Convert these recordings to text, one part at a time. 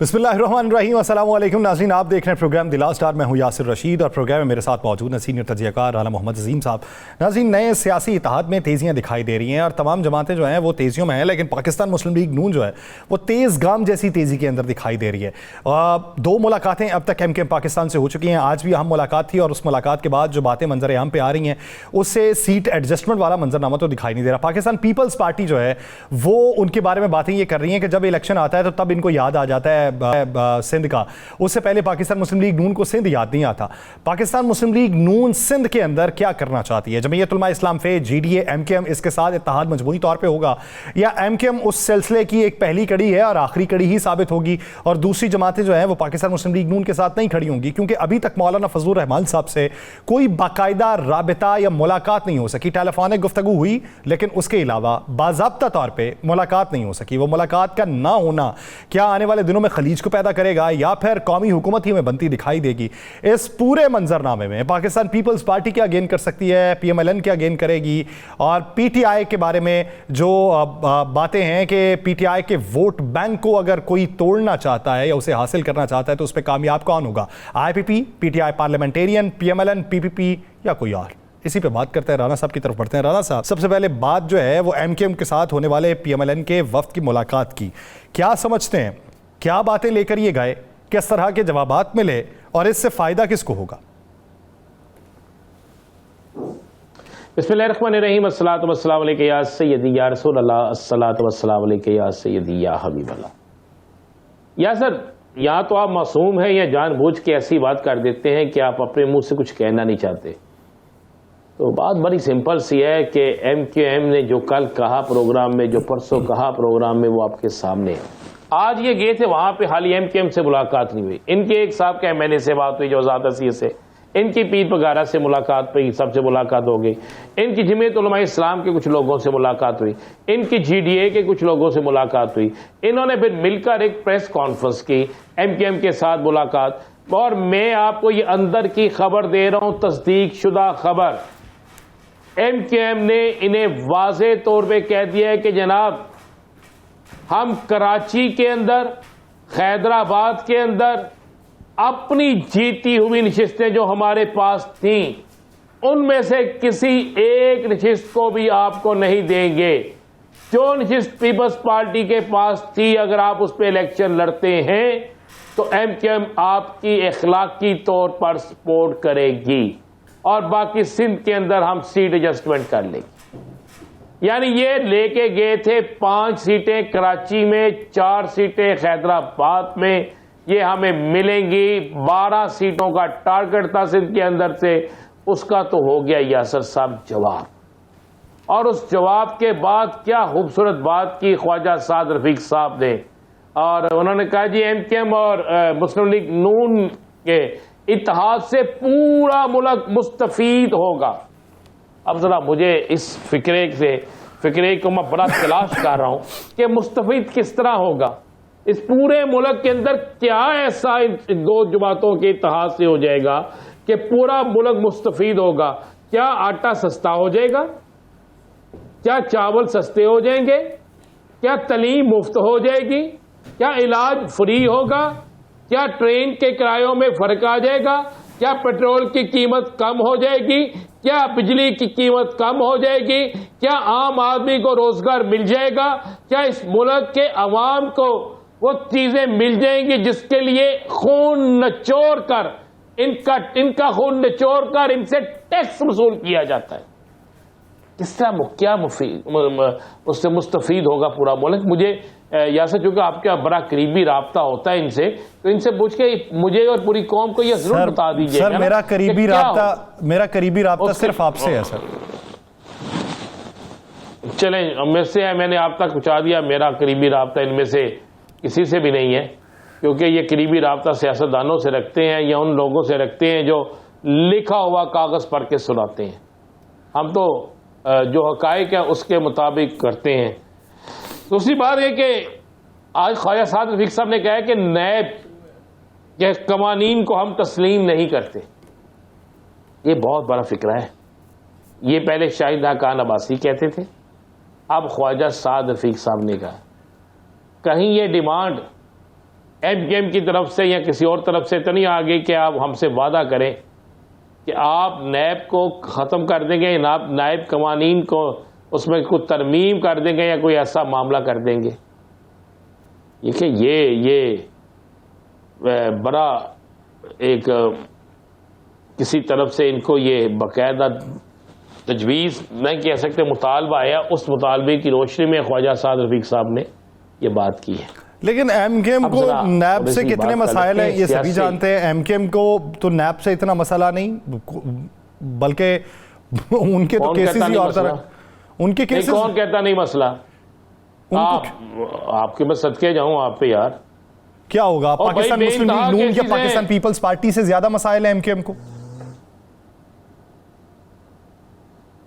बिस्मिल्लाहिर्रहमानिर्रहीम, अस्सलाम वालेकुम नाज़रीन। आप देख रहे हैं प्रोग्राम दिला स्टार। मैं हूं यासिर रशीद और प्रोग्राम में मेरे साथ मौजूद हैं सीनियर तजियाकार राना मोहम्मद अजीम साहब। नाज़रीन, नए सियासी इत्तेहाद में तेज़ियाँ दिखाई दे रही हैं और तमाम जमातें जो हैं वो तेज़ियों में हैं, लेकिन पाकिस्तान मुस्लिम लीग नून जो है वो तेज़ गाम जैसी तेज़ी के अंदर दिखाई दे रही है। दो मुलाकातें अब तक MKM पाकिस्तान से हो चुकी हैं। आज भी अहम मुलाकात थी और उस मुलाकात के बाद जो बातें मंजर आम पे आ रही हैं उससे सीट एडजस्टमेंट वाला मंजरनामा तो दिखाई नहीं दे रहा। पाकिस्तान पीपल्स पार्टी जो है वो उनके बारे में बातें ये कर रही हैं कि जब इलेक्शन आता है तो तब इनको याद आ जाता है सिंध का। उससे पहले पाकिस्तान मुस्लिम लीग नून को सिंध याद नहीं आता। पाकिस्तान मुस्लिम लीग नून सिंध के अंदर क्या करना चाहती है? जमीयत उलमा इस्लाम फे, GDA, MKM, इसके साथ इत्तेहाद मजबूरी तौर पे होगा या MKM उस सिलसिले की एक पहली कड़ी है और आखिरी कड़ी ही साबित होगी और दूसरी जमातें जो हैं वो पाकिस्तान मुस्लिम लीग नून के साथ नहीं खड़ी होंगी? क्योंकि अभी तक मौलाना फजलुर रहमान साहब से कोई बाकायदा राबिता या मुलाकात नहीं हो सकी। टेलीफोनिक गुफ्तगू हुई लेकिन उसके अलावा बाज़ाब्ता तौर पर मुलाकात नहीं हो सकी। वो मुलाकात का ना होना क्या आने वाले दिनों में खलीज को पैदा करेगा या फिर कौमी हुकूमत ही में बनती दिखाई देगी? इस पूरे मंजरनामे में पाकिस्तान पीपल्स पार्टी क्या गेन कर सकती है, PMLN क्या गेन करेगी, और PTI के बारे में जो बातें हैं कि PTI के वोट बैंक को अगर कोई तोड़ना चाहता है या उसे हासिल करना चाहता है तो उस पर कामयाब कौन होगा? IPP, PTI parliamentarian, PMLN, PPP या कोई और? इसी पे बात करते हैं। राना साहब की तरफ बढ़ते हैं। राना साहब, सबसे पहले बात जो है वो MKM के साथ होने वाले PMLN के वफ्द की मुलाकात की, क्या समझते हैं? क्या बातें लेकर ये गए, किस तरह के जवाबात मिले और इससे फायदा किसको होगा? बिस्मिल्लाहिर्रहमानिर्रहीम, अस्सलातु वस्सलामु अलैका या सय्यदी या रसूल अल्लाह, अस्सलातु वस्सलामु अलैका या सय्यदी या हबीब अल्लाह। या सर, या तो आप मासूम हैं या जानबूझ के ऐसी बात कर देते हैं कि आप अपने मुंह से कुछ कहना नहीं चाहते। तो बात बड़ी सिंपल सी है कि MKM ने जो कल कहा प्रोग्राम में, जो परसों कहा प्रोग्राम में, वो आपके सामने है। आज ये गए थे वहां पे, हाल ही MKM से मुलाकात नहीं हुई। इनके एक साहब का MNA से बात हुई जो ज़ात से, इनकी पीर पगारा से मुलाकात हुई, सबसे मुलाकात हो गई। इनकी जमीयत उलमा इस्लाम के कुछ लोगों से मुलाकात हुई, इनकी GDA के कुछ लोगों से मुलाकात हुई। इन्होंने फिर मिलकर एक प्रेस कॉन्फ्रेंस की, MKM के साथ मुलाकात। और मैं आपको ये अंदर की खबर दे रहा हूँ, तस्दीक शुदा खबर। MKM ने इन्हें वाज़े तौर पर कह दिया है कि जनाब, हम कराची के अंदर, हैदराबाद के अंदर अपनी जीती हुई नशिस्तें जो हमारे पास थीं, उनमें से किसी एक नशिस्त को भी आपको नहीं देंगे। जो नशिस्त पीपल्स पार्टी के पास थी, अगर आप उस पर इलेक्शन लड़ते हैं तो MKM आपकी इखलाकी तौर पर सपोर्ट करेगी और बाकी सिंध के अंदर हम सीट एडजस्टमेंट कर लेंगे। यानी ये लेके गए थे 5 सीटें कराची में, 4 सीटें हैदराबाद में, ये हमें मिलेंगी। 12 सीटों का टारगेट था सिंध के अंदर से, उसका तो हो गया यासर साहब जवाब। और उस जवाब के बाद क्या खूबसूरत बात की ख्वाजा साद रफीक साहब ने, और उन्होंने कहा जी MKM और मुस्लिम लीग नून के इत्तेहाद से पूरा मुल्क मुस्तफीद होगा। अब जरा मुझे इस फिक्रे को मैं बड़ा तलाश कर रहा हूं कि मुस्तफीद किस तरह होगा। इस पूरे मुल्क के अंदर क्या ऐसा इन दो जमातों के इत्तेहाद से हो जाएगा कि पूरा मुल्क मुस्तफीद होगा? क्या आटा सस्ता हो जाएगा? क्या चावल सस्ते हो जाएंगे? क्या तलीम मुफ्त हो जाएगी? क्या इलाज फ्री होगा? क्या ट्रेन के किरायों में फर्क आ जाएगा? क्या पेट्रोल की कीमत कम हो जाएगी? क्या बिजली की कीमत कम हो जाएगी? क्या आम आदमी को रोजगार मिल जाएगा? क्या इस मुल्क के अवाम को वो चीजें मिल जाएंगी जिसके लिए खून निचोड़ कर, इनका खून निचोड़ कर इनसे टैक्स वसूल किया जाता है? किस तरह क्या उससे मुस्तफीद होगा पूरा मुल्क? मुझे यासर, चूंकि आपका बड़ा करीबी राब्ता होता है इनसे, तो इनसे पूछ के मुझे और पूरी कौम को यह जरूर बता दीजिए। सर, मेरा करीबी राब्ता सिर्फ आपसे है सर। चलें, मुझसे है, मैंने आप तक पहुंचा दिया। मेरा करीबी राब्ता इनमें से किसी से भी नहीं है, क्योंकि ये करीबी राब्ता सियासतदानों से रखते हैं या उन लोगों से रखते हैं जो लिखा हुआ कागज पढ़ के सुनाते हैं। हम तो जो हकायक है उसके मुताबिक करते हैं। दूसरी बात है कि आज ख्वाजा साद रफीक साहब ने कहा है कि नए के कवानीन को हम तस्लीम नहीं करते। ये बहुत बड़ा फिक्रा है। ये पहले शाहिद खान अब्बासी कहते थे, अब ख्वाजा साद रफीक साहब ने कहा। कहीं ये डिमांड एमकेएम की तरफ से या किसी और तरफ से तो नहीं आ गई कि आप हमसे वादा करें कि आप नैब को ख़त्म कर देंगे, नायब कवानीन को उसमें कुछ तरमीम कर देंगे या कोई ऐसा मामला कर देंगे। देखिए ये बड़ा एक किसी तरफ से इनको ये बाकायदा तजवीज़ नहीं कह सकते, मुतालबा आया, उस मुतालबे की रोशनी में ख्वाजा साद रफीक साहब ने ये बात की है। लेकिन एमकेएम को नैब से कितने मसाइल हैं ये सभी जानते हैं। एमकेएम को तो नैब से इतना मसला नहीं, बल्कि उनके तो केसेस ही और तरह, उनके केसेस। कौन कहता नहीं मसला? आपके मैं सदके जाऊं आप पे यार। क्या होगा, पाकिस्तान मुस्लिम लीग नून या पाकिस्तान पीपल्स पार्टी से ज्यादा मसाइल है एमकेएम को?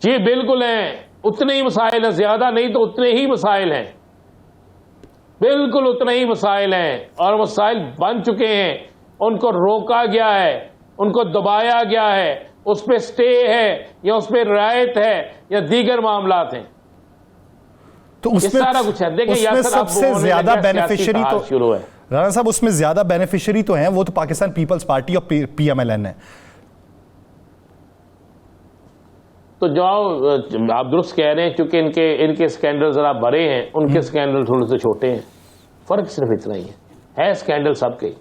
जी बिल्कुल हैं, उतने ही मसाइल हैं, ज्यादा नहीं तो उतने ही मसाइल हैं, बिल्कुल उतने ही मसाइल हैं। और मसाइल बन चुके हैं, उनको रोका गया है, उनको दबाया गया है, उस पर स्टे है या उस पर रियायत है या दीगर मामलात हैं, तो उसमें सारा कुछ है। देखिए यार, सबसे ज्यादा बेनिफिशियरी तो शुरू है राणा साहब, उसमें ज्यादा बेनिफिशियरी तो हैं, वो तो पाकिस्तान पीपल्स पार्टी और पीएमएलएन है। तो जो आप दुरुस्त कह रहे हैं, क्योंकि इनके स्कैंडल जरा बड़े हैं, उनके स्कैंडल थोड़े से छोटे हैं, फर्क सिर्फ इतना ही है स्कैंडल सबके।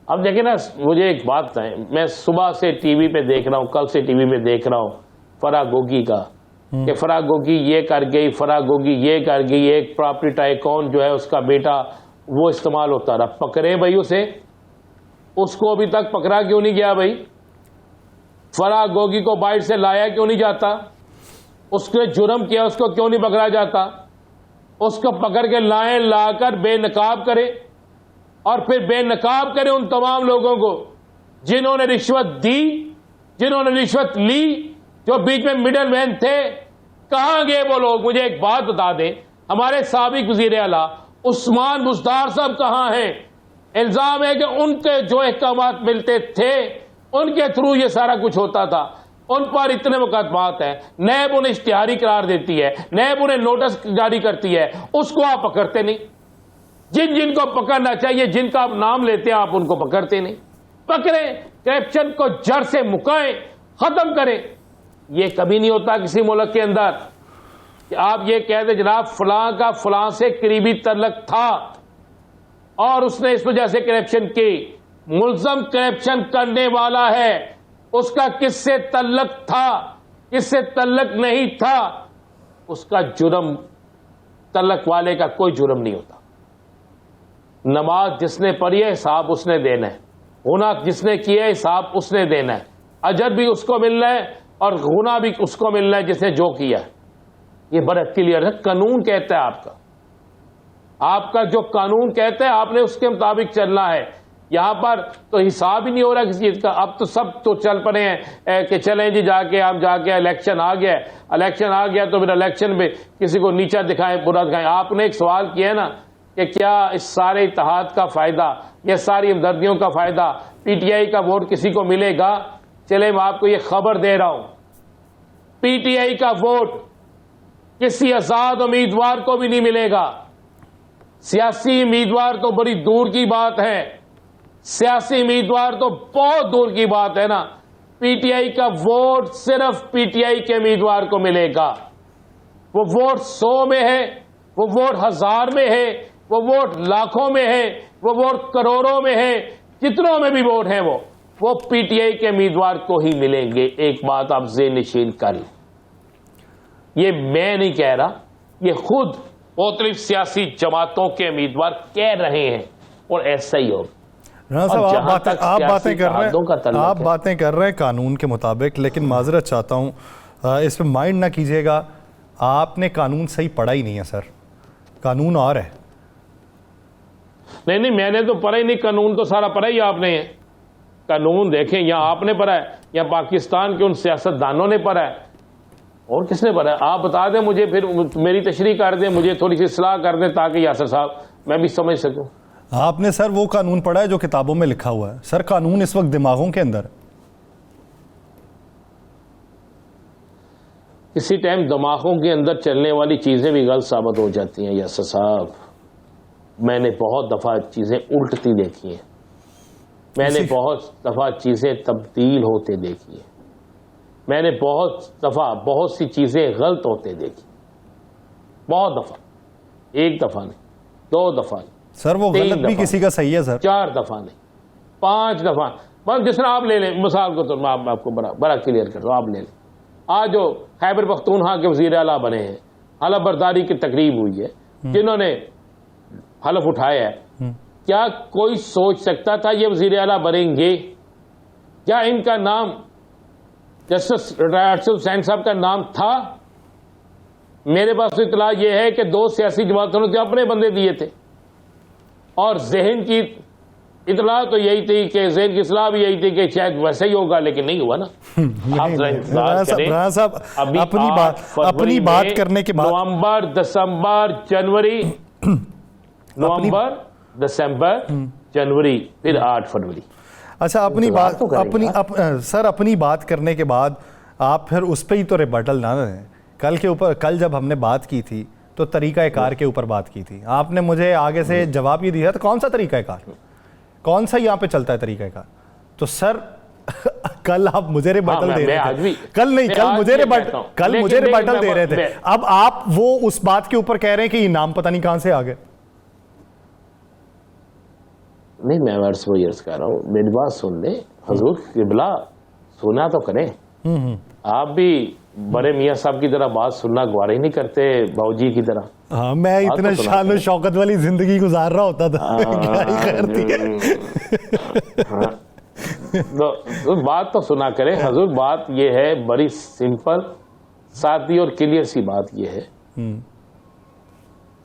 अब देखिए ना, मुझे एक बात बताएं, मैं सुबह से टीवी पे देख रहा हूँ, कल से टीवी में देख रहा हूँ फराह गोगी का, कि फराह गोगी ये कर गई, फराह गोगी ये कर गई, एक प्रॉपर्टी टाइकॉन जो है उसका बेटा वो इस्तेमाल होता रहा। पकड़े भाई उसे, उसको अभी तक पकड़ा क्यों नहीं गया भाई? फराह गोगी को बाइट से लाया क्यों नहीं जाता? उसने जुर्म किया, उसको क्यों नहीं पकड़ा जाता? उसको पकड़ के लाएं, लाकर बेनकाब करे और फिर बेनकाब करे उन तमाम लोगों को जिन्होंने रिश्वत दी, जिन्होंने रिश्वत ली, जो बीच में मिडल मैन थे। कहां गए वो लोग? मुझे एक बात बता दें, हमारे साबिक वजीर आला उस्मान बुज़दार साहब कहां हैं? इल्जाम है कि उनके जो अहकामात मिलते थे उनके थ्रू ये सारा कुछ होता था, उन पर इतने मुकदमात हैं, नैब उन्हें इश्तिहारी करार देती है, नैब उन्हें नोटिस जारी करती है, उसको आप पकड़ते नहीं। जिनको पकड़ना चाहिए, जिनका आप नाम लेते हैं, आप उनको पकड़ते नहीं। पकड़ें, करप्शन को जड़ से मुकाएं, खत्म करें। ये कभी नहीं होता किसी मुल्क के अंदर कि आप ये कह दें जनाब फलां का फलां से करीबी तल्लक था और उसने इस वजह से करप्शन की। मुल्ज़म करप्शन करने वाला है, उसका किससे तल्लक था, किससे तल्लक नहीं था, उसका जुर्म तल्लक वाले का कोई जुर्म नहीं होता। नमाज जिसने पढ़ी है हिसाब उसने देना है, गुनाह जिसने किया है हिसाब उसने देना है, अजर भी उसको मिलना है और गुनाह भी उसको मिलना है जिसने जो किया है। ये बड़ा क्लियर है, कानून कहता है आपका जो कानून कहता है आपने उसके मुताबिक चलना है। यहां पर तो हिसाब ही नहीं हो रहा किसी चीज का। अब तो सब तो चल पड़े हैं कि चलें जी जाके हम जाके इलेक्शन आ गया, इलेक्शन आ गया तो फिर इलेक्शन में किसी को नीचा दिखाएं, बुरा दिखाएं। आपने एक सवाल किया ना कि क्या इस सारे इत्तेहाद का फायदा, ये सारी हमदर्दियों का फायदा पीटीआई का वोट किसी को मिलेगा? चले मैं आपको ये खबर दे रहा हूं, पीटीआई का वोट किसी आजाद उम्मीदवार को भी नहीं मिलेगा। सियासी उम्मीदवार तो बड़ी दूर की बात है, सियासी उम्मीदवार तो बहुत दूर की बात है ना। पीटीआई का वोट सिर्फ पीटीआई के उम्मीदवार को मिलेगा। वो वोट 100 में है, वो वोट 1000 में है, वो वोट लाखों में है, वो वोट करोड़ों में है, जितनों में भी वोट है वो पीटीआई के उम्मीदवार को ही मिलेंगे। एक बात आप ज़ेहन-नशीन कर लें, ये मैं नहीं कह रहा, ये खुद मुख्तलिफ सियासी जमातों के उम्मीदवार कह रहे हैं और ऐसा ही होगा। राणा साहब, आप बातें कर रहे हैं कानून के मुताबिक, लेकिन माजरत चाहता हूं इस पर माइंड ना कीजिएगा, आपने कानून सही पढ़ा ही नहीं है सर, कानून और है। नहीं मैंने तो पढ़ा ही नहीं, कानून तो सारा पढ़ा ही आपने है। कानून देखें, यहाँ आपने पढ़ा है या पाकिस्तान के उन सियासतदानों ने पढ़ा है, और किसने पढ़ा है? आप बता दें मुझे, फिर मेरी तशरीह कर दें, मुझे थोड़ी सी सलाह कर दें ताकि यासर साहब मैं भी समझ सकूं। आपने सर वो कानून पढ़ा है जो किताबों में लिखा हुआ है? सर कानून इस वक्त दिमागों के अंदर, किसी टाइम दिमागों के अंदर चलने वाली चीजें भी गलत साबित हो जाती हैं यासर साहब। मैंने बहुत दफ़ा चीज़ें उल्टती देखी हैं, मैंने बहुत दफ़ा चीज़ें तब्दील होते देखी हैं, मैंने बहुत दफ़ा बहुत सी चीज़ें गलत होते देखी, बहुत दफ़ा, एक दफ़ा नहीं, 2 दफ़ा नहीं सर, वो गलत भी किसी का सही है सर, 4 दफ़ा नहीं, 5 दफ़ा। बस जिस तरह आप ले लें मिसाल को, तो मैं आपको बड़ा क्लियर कर रहा हूँ। आप ले लें, आज जो खैबर पख्तूनख्वा के वज़ीर आला बने हैं, हलफ बर्दारी की तकरीब हुई है, जिन्होंने हलफ उठाया है, क्या कोई सोच सकता था ये वज़ीर आला बनेंगे? क्या इनका नाम जस्टिस रिटायर्ड हुसैन साहब का नाम था? मेरे पास तो इतला ये है कि 2 सियासी जमातों ने अपने बंदे दिए थे, और जहन की इतला तो यही थी कि जहन की इस्लाह भी यही थी कि शायद वैसे ही होगा, लेकिन नहीं हुआ ना। अपनी बात करने के बाद नवंबर, दिसंबर, जनवरी, नवंबर, दिसंबर, जनवरी, फिर 8 फरवरी। अच्छा, अपनी बात सर, अपनी बात करने के बाद आप फिर उस पर ही तो रिबटल ना दें। कल जब हमने बात की थी तो तरीका कार के ऊपर बात की थी, आपने मुझे आगे से जवाब ये दिया, तो कौन सा तरीका कार, कौन सा यहाँ पे चलता है तरीका कार? तो सर कल आप मुझे रिबटल दे रहे थे, कल मुझे रिबटल दे रहे थे, अब आप वो उस बात के ऊपर कह रहे हैं कि ये नाम पता नहीं कहां से आ गए। नहीं, मैं वर्ड्स वो यर्स कह रहा हूँ, मेरी बात सुन ले हजूर किबला, सुना तो करें। आप भी बड़े मियाँ साहब की तरह बात सुनना गवारा ही नहीं करते, बाबूजी की तरह। हाँ, मैं इतना तो शान और शौकत वाली जिंदगी गुजार रहा होता था। क्या ही करती है। हाँ, तो बात तो सुना करें हजूर। बात ये है, बड़ी सिंपल, सादी और क्लियर सी बात ये है,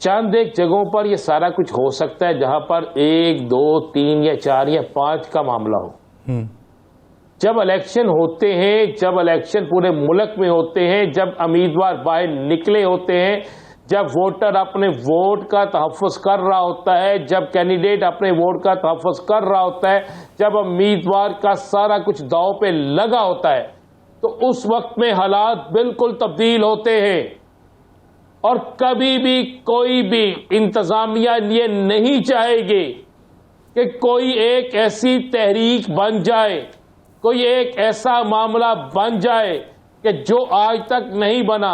चंद एक जगहों पर ये सारा कुछ हो सकता है जहां पर 1, 2, 3 या 4 या 5 का मामला हो। जब इलेक्शन होते हैं, जब इलेक्शन पूरे मुल्क में होते हैं, जब उम्मीदवार बाहर निकले होते हैं, जब वोटर अपने वोट का तहफ़्फ़ुज़ कर रहा होता है, जब कैंडिडेट अपने वोट का तहफ़्फ़ुज़ कर रहा होता है, जब उम्मीदवार का सारा कुछ दांव पे लगा होता है, तो उस वक्त में हालात बिल्कुल तब्दील होते हैं। और कभी भी कोई भी इंतजामिया ये नहीं चाहेगी कि कोई एक ऐसी तहरीक बन जाए, कोई एक ऐसा मामला बन जाए कि जो आज तक नहीं बना,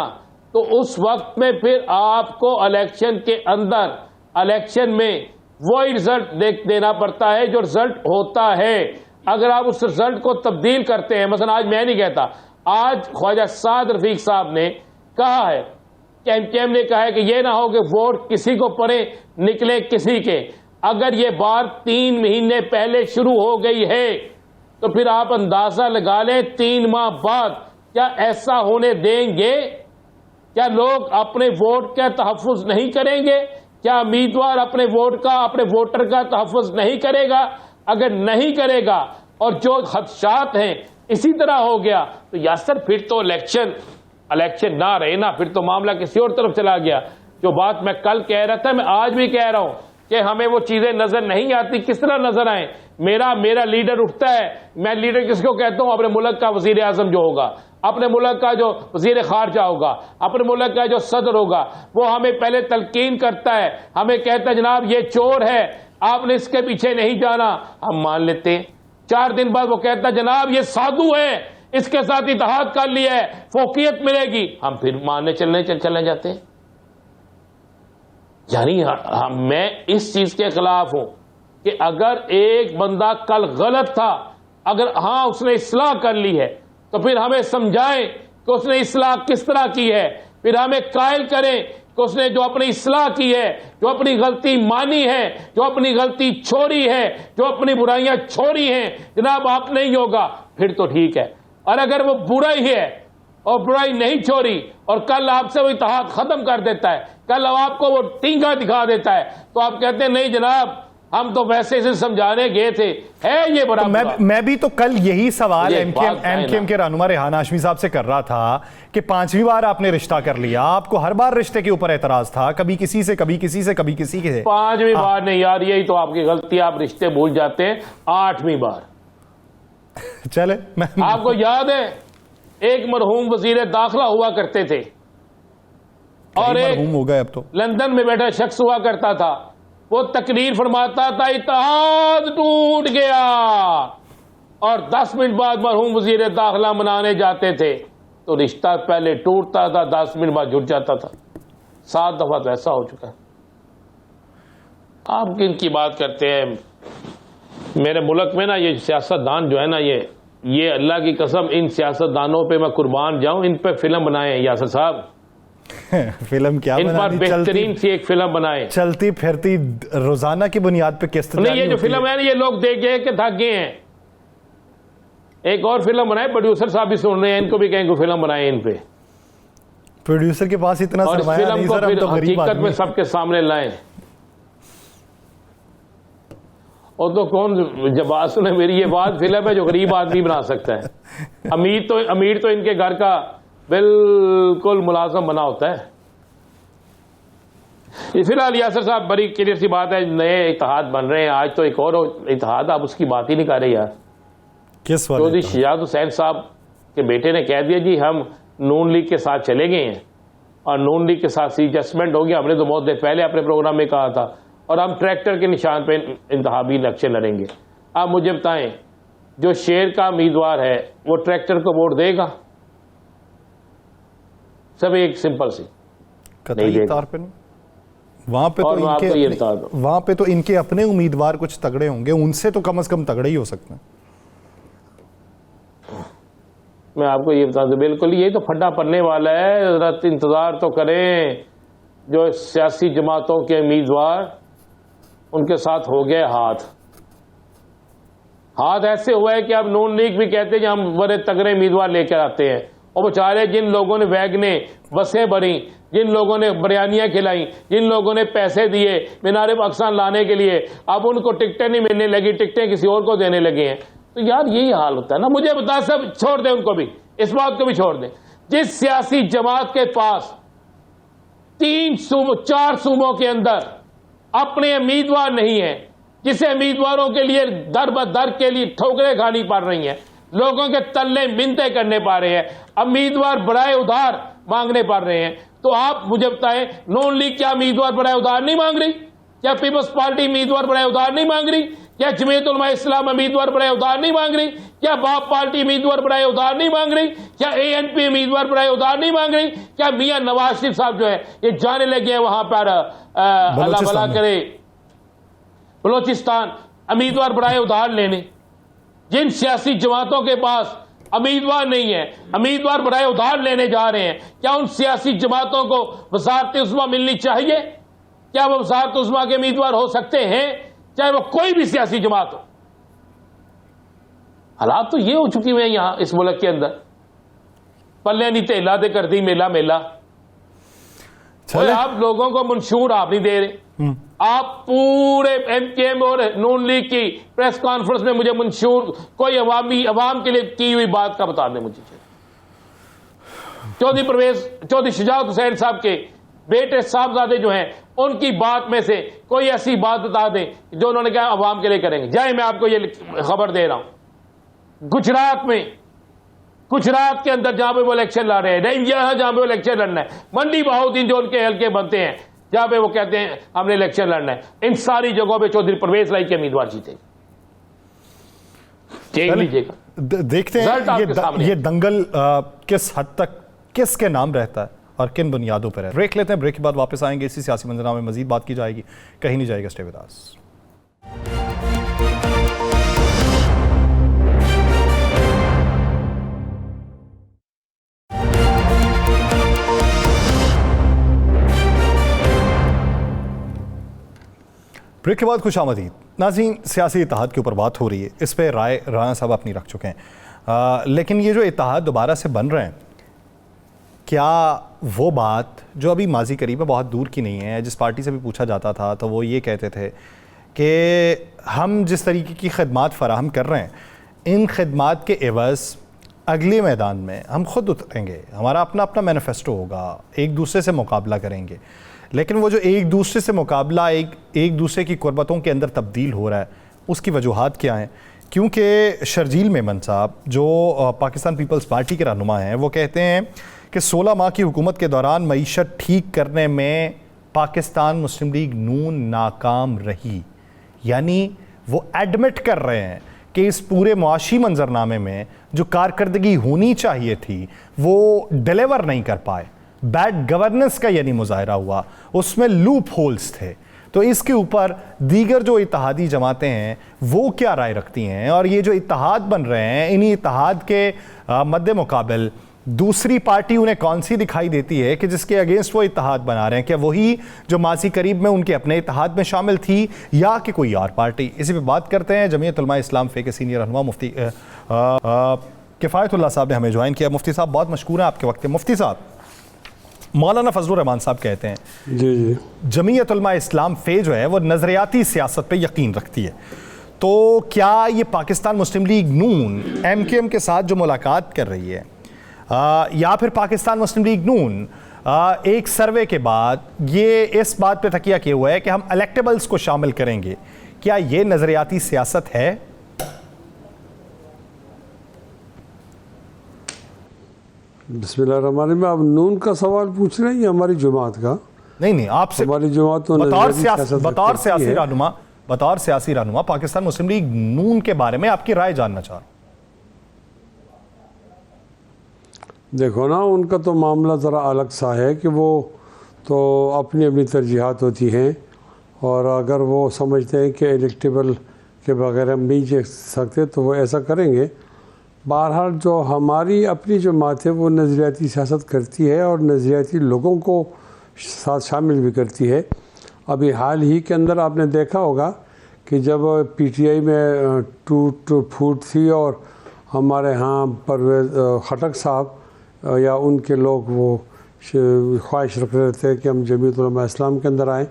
तो उस वक्त में फिर आपको इलेक्शन के अंदर, इलेक्शन में वही रिजल्ट देना पड़ता है जो रिजल्ट होता है। अगर आप उस रिजल्ट को तब्दील करते हैं, मसलन आज मैं नहीं कहता, आज ख्वाजा साद रफीक साहब ने कहा है, एमकेएम ने कहा है कि यह ना हो कि वोट किसी को पड़े, निकले किसी के। अगर ये बात 3 महीने पहले शुरू हो गई है, तो फिर आप अंदाजा लगा लें 3 माह बाद क्या ऐसा होने देंगे? क्या लोग अपने वोट का तहफ़्फ़ुज़ नहीं करेंगे? क्या उम्मीदवार अपने वोट का, अपने वोटर का तहफ़्फ़ुज़ नहीं करेगा? अगर नहीं करेगा और जो खदशात हैं इसी तरह हो गया, तो यासर फिर तो इलेक्शन ना रहे ना, फिर तो मामला किसी और तरफ चला गया। जो बात मैं कल कह रहा था, मैं आज भी कह रहा हूं कि हमें वो चीजें नजर नहीं आती। किस तरह नजर आए? मेरा लीडर उठता है, मैं लीडर किसको कहता हूं? अपने मुल्क का वजीर आजम जो होगा, अपने मुल्क का जो वजीर खारजा होगा, अपने मुल्क का जो सदर होगा, वो हमें पहले तलकीन करता है, हमें कहता है जनाब ये चोर है, आपने इसके पीछे नहीं जाना। हम मान लेते हैं। 4 दिन बाद वो कहता है जनाब ये साधु है, इसके साथ इत्तेहाद कर लिया है, फोकियत मिलेगी, हम फिर मानने चलने जाते हैं। यानी मैं इस चीज के खिलाफ हूं कि अगर एक बंदा कल गलत था, अगर उसने इस्लाह कर ली है, तो फिर हमें समझाएं कि उसने इस्लाह किस तरह की है, फिर हमें कायल करें कि उसने जो अपनी इस्लाह की है, जो अपनी गलती मानी है, जो अपनी गलती छोड़ी है, जो अपनी बुराइयां छोड़ी हैं, जनाब आप नहीं होगा, फिर तो ठीक है। और अगर वो बुरा ही है और बुराई नहीं छोड़ी और कल आपसे वो इत्तेहाद खत्म कर देता है, कल आपको वो टींगा दिखा देता है, तो आप कहते हैं नहीं जनाब हम तो वैसे इसे समझाने गए थे, है ये बड़ा। तो मैं भी तो कल यही सवाल एमकेएम के रहनुमा रेहान हाशमी साहब से कर रहा था कि 5वीं बार आपने रिश्ता कर लिया, आपको हर बार रिश्ते के ऊपर एतराज था, कभी किसी से, कभी किसी से, कभी किसी के। 5वीं बार नहीं यार, यही तो आपकी गलती, आप रिश्ते भूल जाते हैं। 8वीं बार चले। आपको याद है एक मरहूम वजीर दाखिला हुआ करते थे और एक हो गए अब तो लंदन में बैठा शख्स हुआ करता था, वो तकरीर फरमाता था इत्तेहाद टूट गया, और 10 मिनट बाद मरहूम वजीर दाखिला मनाने जाते थे तो रिश्ता पहले टूटता था, 10 मिनट बाद जुट जाता था। 7 दफा तो ऐसा हो चुका है। आप किन की बात करते हैं? मेरे मुल्क में ना ये सियासतदान जो है ना, ये अल्लाह की कसम, इन सियासतदानों पे मैं कुर्बान जाऊं, इन पे फिल्म बनाए यासर साहब। फिल्म क्या इन पर बेहतरीन सी एक फिल्म बनाए, चलती फिरती रोजाना की बुनियाद पे किस्त नहीं, ये जो फिल्म है ना, ये लोग देख गए कि थक गए हैं। एक और फिल्म बनाए, प्रोड्यूसर साहब भी सुन रहे हैं, इनको भी कहेंगे फिल्म बनाए इन पे। प्रोड्यूसर के पास इतना और सरमाया फिल्म नहीं को सर, हम फिर तो गरीब हकीकत आदमी में सबके सामने लाएं। और तो कौन जब बात सुने मेरी, ये बात फिल्म है जो गरीब आदमी बना सकता है। अमीर तो इनके घर का बिल्कुल मुलाजम बना होता है। फिलहाल यासर साहब, बड़ी क्लियर सी बात है, नए इत्तेहाद बन रहे हैं। आज तो एक और इत्तेहाद, आप उसकी बात ही नहीं कर रहे यार। किस चौधरी शजात हुसैन साहब के बेटे ने कह दिया जी हम नून लीग के साथ चले गए हैं और नून लीग के साथ सी एडजस्टमेंट हो गया। हमने तो बहुत देर पहले अपने प्रोग्राम में कहा था, और हम ट्रैक्टर के निशान पे इंतखाबी इलेक्शन लड़ेंगे। आप मुझे बताएं, जो शेर का उम्मीदवार है वो ट्रैक्टर को वोट देगा? सब एक सिंपल सी कतई तौर पे नहीं। वहां पे तो इनके अपने उम्मीदवार कुछ तगड़े होंगे, उनसे तो कम से कम तगड़े ही हो सकते हैं। मैं आपको ये बता दूं, बिल्कुल ये तो फड्डा पड़ने वाला है। जरा इंतजार तो करें। जो सियासी जमातों के उम्मीदवार, उनके साथ हो गए हाथ ऐसे हुआ है कि अब नून लीग भी कहते हैं हम बड़े तगड़े उम्मीदवार लेकर आते हैं। और बेचारे जिन लोगों ने वैगने बसें भरी, जिन लोगों ने बिरयानियां खिलाई, जिन लोगों ने पैसे दिए मीनार अक्सा लाने के लिए, अब उनको टिकटें नहीं मिलने लगी, टिकटें किसी और को देने लगे हैं। तो यार यही हाल होता है ना। मुझे बता, सब छोड़ दें, उनको भी, इस बात को भी छोड़ दें। जिस सियासी जमात के पास 4 सूबों के अंदर अपने उम्मीदवार नहीं है, जिसे उम्मीदवारों के लिए दर बदर के लिए ठोकरें खानी पड़ रही हैं, लोगों के तल्ले मिन्नतें करने पा रहे हैं, उम्मीदवार बड़ाए उधार मांगने पड़ रहे हैं, तो आप मुझे बताएं, नून लीग क्या उम्मीदवार बड़ाए उधार नहीं मांग रही? क्या पीपल्स पार्टी उम्मीदवार बड़ाए उधार नहीं मांग रही? क्या जमीयत उलमा इस्लाम उम्मीदवार बड़ाए उधार नहीं मांग रही? क्या बाप पार्टी उम्मीदवार बड़ाए उधार नहीं मांग रही? क्या ANP उम्मीदवार बड़ाए उधार नहीं मांग रही? क्या मियां नवाज शरीफ साहब जो है ये जाने लगे हैं वहां पर अल्लाह भला करे बलोचिस्तान उम्मीदवार बड़ाए उधार लेने? जिन सियासी जमातों के पास उम्मीदवार नहीं है, उम्मीदवार बड़ाए उधार लेने जा रहे हैं, क्या उन सियासी जमातों को वज़ारत उस्मा मिलनी चाहिए? क्या वो वज़ारत उस्मा के उम्मीदवार हो सकते हैं, चाहे वो कोई भी सियासी जमात हो? हालात तो ये हो चुकी हुए हैं यहां इस मुल्क के अंदर। पल्ले नहीं तेला दे कर दी मेला मेला। आप लोगों को मंशूर आप नहीं दे रहे। आप पूरे MKM और नून लीग की प्रेस कॉन्फ्रेंस में मुझे मंशूर कोई अवाम के लिए की हुई बात का बता दें मुझे। चौधरी शजात हुसैन साहब के बेटे साहबजादे जो हैं, उनकी बात में से कोई ऐसी बात बता दें जो उन्होंने कहा अवाम के लिए करेंगे। जाए, मैं आपको ये खबर दे रहा हूं, गुजरात के अंदर जहां पे वो इलेक्शन लड़ रहे हैं, नहीं यहां जहां पे वो इलेक्शन लड़ना है, मंडी बहाउद्दीन जो उनके हल्के बनते हैं, जहां पे वो कहते हैं हमने इलेक्शन लड़ना है, इन सारी जगहों पे चौधरी परवेज लाई के उम्मीदवार जीते। देख लीजिएगा, देखते हैं ये दंगल किस हद तक किसके नाम रहता है और किन बुनियादों पर है। ब्रेक लेते हैं, ब्रेक के बाद वापस आएंगे। इसी सियासी मंजरनामे में मजीद बात की जाएगी, कहीं नहीं जाएगा। Stay with us. ब्रेक के बाद खुशामदीद नाज़रीन। सियासी इत्तेहाद के ऊपर बात हो रही है, इस पर राय राणा साहब अपनी रख चुके हैं, लेकिन ये जो इत्तेहाद दोबारा से बन रहे हैं, क्या वो बात जो अभी माजी करीब है, बहुत दूर की नहीं है। जिस पार्टी से भी पूछा जाता था तो वो ये कहते थे कि हम जिस तरीके की खदमात फ़राहम कर रहे हैं, इन खदमात के एवज़ अगले मैदान में हम खुद उतरेंगे, हमारा अपना अपना मैनिफेस्टो होगा, एक दूसरे से मुकाबला करेंगे। लेकिन वो जो एक दूसरे से मुकाबला एक दूसरे की कुर्बतों के अंदर तब्दील हो रहा है, उसकी वजूहात क्या हैं? क्योंकि शर्जील मेमन साहब जो पाकिस्तान पीपल्स पार्टी के रहनुमा हैं, वो कहते हैं कि 16 माह की हुकूमत के दौरान मईशत ठीक करने में पाकिस्तान मुस्लिम लीग नून नाकाम रही, यानी वो एडमिट कर रहे हैं कि इस पूरे मुआशी मंजरनामे में जो कारकर्दगी होनी चाहिए थी वो डिलीवर नहीं कर पाए। बैड गवर्नेंस का यानी मुजाहरा हुआ, उसमें लूप होल्स थे। तो इसके ऊपर दीगर जो इत्तेहादी जमातें हैं वो क्या राय रखती हैं, और ये जो इत्तेहाद बन रहे हैं, इन्हीं इत्तेहाद के मद्दे मुकाबिल दूसरी पार्टी उन्हें कौन सी दिखाई देती है कि जिसके अगेंस्ट वो इत्तेहाद बना रहे हैं? क्या वही जो माजी करीब में उनके अपने इत्तेहाद में शामिल थी, या कि कोई और पार्टी? इसी पे बात करते हैं। जमीयत उलमा इस्लाम फे के सीनियर रहनुमा मुफ्ती किफ़ायतुल्लाह साहब ने हमें ज्वाइन किया। मुफ्ती साहब बहुत मशकूर हैं आपके वक्त। मुफ्ती साहब, मौलाना फजलुर रहमान साहब कहते हैं जी जमीयत उलमा इस्लाम फे जो है वो नज़रियाती सियासत पे यकीन रखती है, तो क्या ये पाकिस्तान मुस्लिम लीग नून MKM के साथ जो मुलाकात कर रही है, या फिर पाकिस्तान मुस्लिम लीग नून एक सर्वे के बाद ये इस बात पे तकिया किया हुआ है कि हम इलेक्टेबल्स को शामिल करेंगे, क्या ये नज़रियाती सियासत है? बिस्मिल्लाहिर्रहमानिर्रहीम। आप नून का सवाल पूछ रहे हैं या हमारी जमात का? नहीं, आपसे। हमारी जमात तो बतौर सियासी रहनुमा पाकिस्तान मुस्लिम लीग नून के बारे में आपकी राय जानना चाह रहा हूं। देखो ना, उनका तो मामला ज़रा अलग सा है कि वो तो अपनी अपनी तरजीहात होती हैं, और अगर वो समझते हैं कि इलेक्टेबल के बगैर हम नहीं जीत सकते तो वो ऐसा करेंगे। बहरहाल जो हमारी अपनी जमात है वो नज़रियाती सियासत करती है और नज़रियाती लोगों को साथ शामिल भी करती है। अभी हाल ही के अंदर आपने देखा होगा कि जब PTI में टूट फूट थी और हमारे यहाँ परवेज़ खटक साहब या उनके लोग वो ख्वाहिश रख रहे थे कि हम जमीयत उलमा इस्लाम के अंदर आएँ,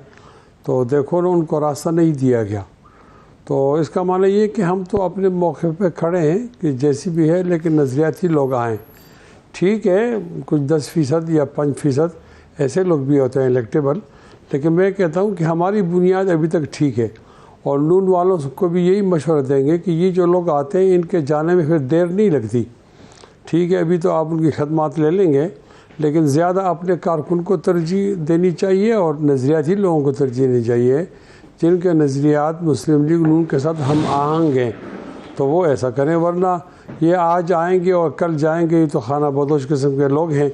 तो देखो ना, उनको रास्ता नहीं दिया गया। तो इसका माना ये कि हम तो अपने मौके पे खड़े हैं कि जैसी भी है, लेकिन नज़रियाती लोग आएँ। ठीक है, कुछ 10% या 5% ऐसे लोग भी होते हैं इलेक्टेबल, लेकिन मैं कहता हूँ कि हमारी बुनियाद अभी तक ठीक है, और नून वालों को भी यही मशवरा देंगे कि ये जो लोग आते हैं इनके जाने में फिर देर नहीं लगती। ठीक है, अभी तो आप उनकी खदमात ले लेंगे, लेकिन ज़्यादा अपने कारकुन को तरजीह देनी चाहिए और नज़रियाती लोगों को तरजीह देनी चाहिए जिनके नज़रियात मुस्लिम लीग नून के साथ हम आहंग हैं, तो वो ऐसा करें। वरना ये आज आएंगे और कल जाएंगे, तो खाना बदोश किस्म के लोग हैं,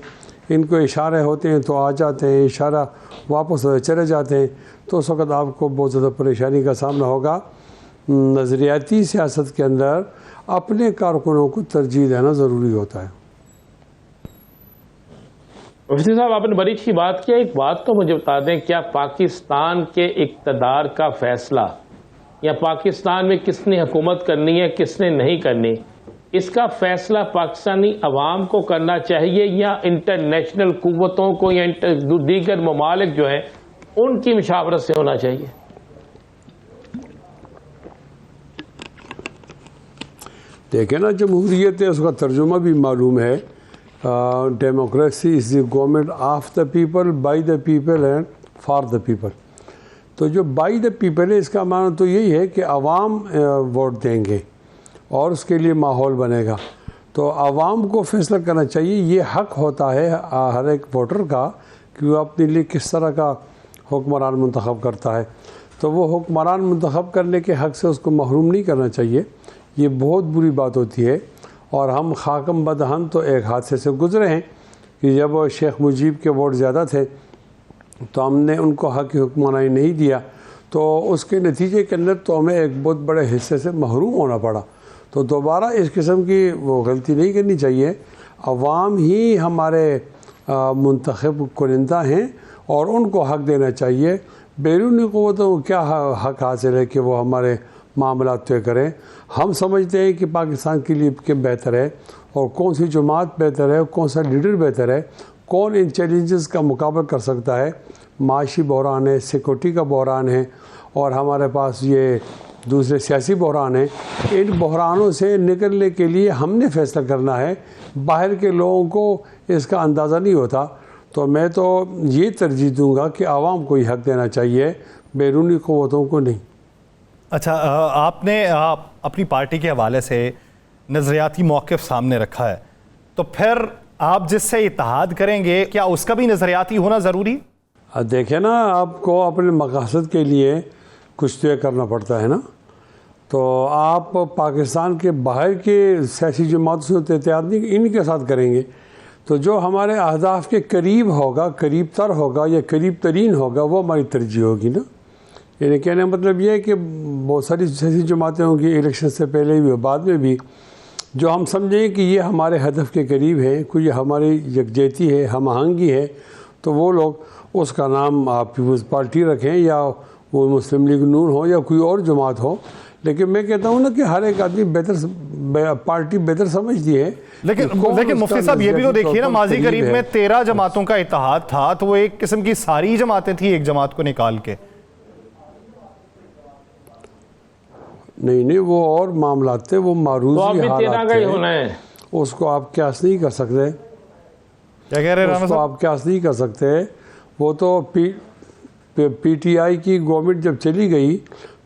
इनको इशारे होते हैं तो आ जाते हैं, इशारा वापस चले जाते हैं, तो उस वक़्त आपको बहुत ज़्यादा परेशानी का सामना होगा। नज़रियाती सियासत के अंदर अपने कारकुनों को तरजीह देना ज़रूरी होता है। मुफ्ती साहब, आपने बड़ी अच्छी बात की। एक बात तो मुझे बता दें, क्या पाकिस्तान के इक़्तिदार का फैसला या पाकिस्तान में किसने हुकूमत करनी है किसने नहीं करनी, इसका फैसला पाकिस्तानी अवाम को करना चाहिए या इंटरनेशनल कुव्वतों को या दीगर ममालिक जो हैं उनकी मुशावरत से होना चाहिए? देखें ना, जमहूरियत है, उसका तर्जुमा भी मालूम है। Democracy is the government of the people, by the people and for the people. तो जो बाय द पीपल है, इसका माना तो यही है कि अवाम वोट देंगे और उसके लिए माहौल बनेगा, तो अवाम को फैसला करना चाहिए। ये हक होता है हर एक वोटर का कि वो अपने लिए किस तरह का हुक्मरान मुंतखब करता है, तो वो हुक्मरान मुंतखब करने के हक से उसको महरूम नहीं करना चाहिए। ये बहुत बुरी बात होती है, और हम खाकम बदहन तो एक हादसे से गुज़रे हैं कि जब शेख मुजीब के वोट ज़्यादा थे तो हमने उनको हक़ हुक्मरानी नहीं दिया, तो उसके नतीजे के अंदर तो हमें एक बहुत बड़े हिस्से से महरूम होना पड़ा। तो दोबारा इस किस्म की वो गलती नहीं करनी चाहिए। अवाम ही हमारे मुंतखब कुनिंदा हैं और उनको हक़ देना चाहिए। बैरूनी क़ुव्वतों को क्या हक़ हासिल है कि वो हमारे मामला तय करें। हम समझते हैं कि पाकिस्तान के लिए क्या बेहतर है और कौन सी जमात बेहतर है, कौन सा लीडर बेहतर है, कौन इन चैलेंजेस का मुकाबला कर सकता है। माशी बहरान है, सिक्योरिटी का बहरान है, और हमारे पास ये दूसरे सियासी बहरान हैं। इन बहरानों से निकलने के लिए हमने फ़ैसला करना है, बाहर के लोगों को इसका अंदाज़ा नहीं होता। तो मैं तो ये तरजीह दूँगा कि आवाम को ही हक़ देना चाहिए, बैरूनी क़ुव्वतों को नहीं। अच्छा, आपने अपनी पार्टी के हवाले से नज़रियाती मौक़िफ़ सामने रखा है, तो फिर आप जिससे इत्तेहाद करेंगे क्या उसका भी नज़रियाती होना ज़रूरी? देखें ना, आपको अपने मकसद के लिए कुछ तय करना पड़ता है ना। तो आप पाकिस्तान के बाहर के सियासी जमातों से एहतियात नहीं, इनके साथ करेंगे। तो जो हमारे अहदाफ के करीब होगा, करीब तर होगा या करीब तरीन होगा, वो हमारी तरजीह होगी ना। यानी कहने का मतलब ये है कि बहुत सारी सियासी जमातें होंगी इलेक्शन से पहले भी और बाद में भी, जो हम समझें कि ये हमारे हदफ के करीब है, कोई हमारी यकजहती है, हम आहंगी है, तो वो लोग उसका नाम आप पीपल्स पार्टी रखें या वो मुस्लिम लीग नून हो या कोई और जमात हो। लेकिन मैं कहता हूँ ना कि हर एक आदमी पार्टी बेहतर समझती है। लेकिन मुफ्ती साहब ये भी तो देखिए ना, माजी करीब में 13 जमातों का इत्तेहाद था, तो वो एक किस्म की सारी जमातें थी एक जमात को निकाल के। नहीं, वो और मामला थे, वो मारूजी हालात थे, उसको आप क्यास नहीं कर सकते। क्या कह रहे हैं उसको आप क्यास नहीं कर सकते। वो तो पीटीआई की गवर्नमेंट जब चली गई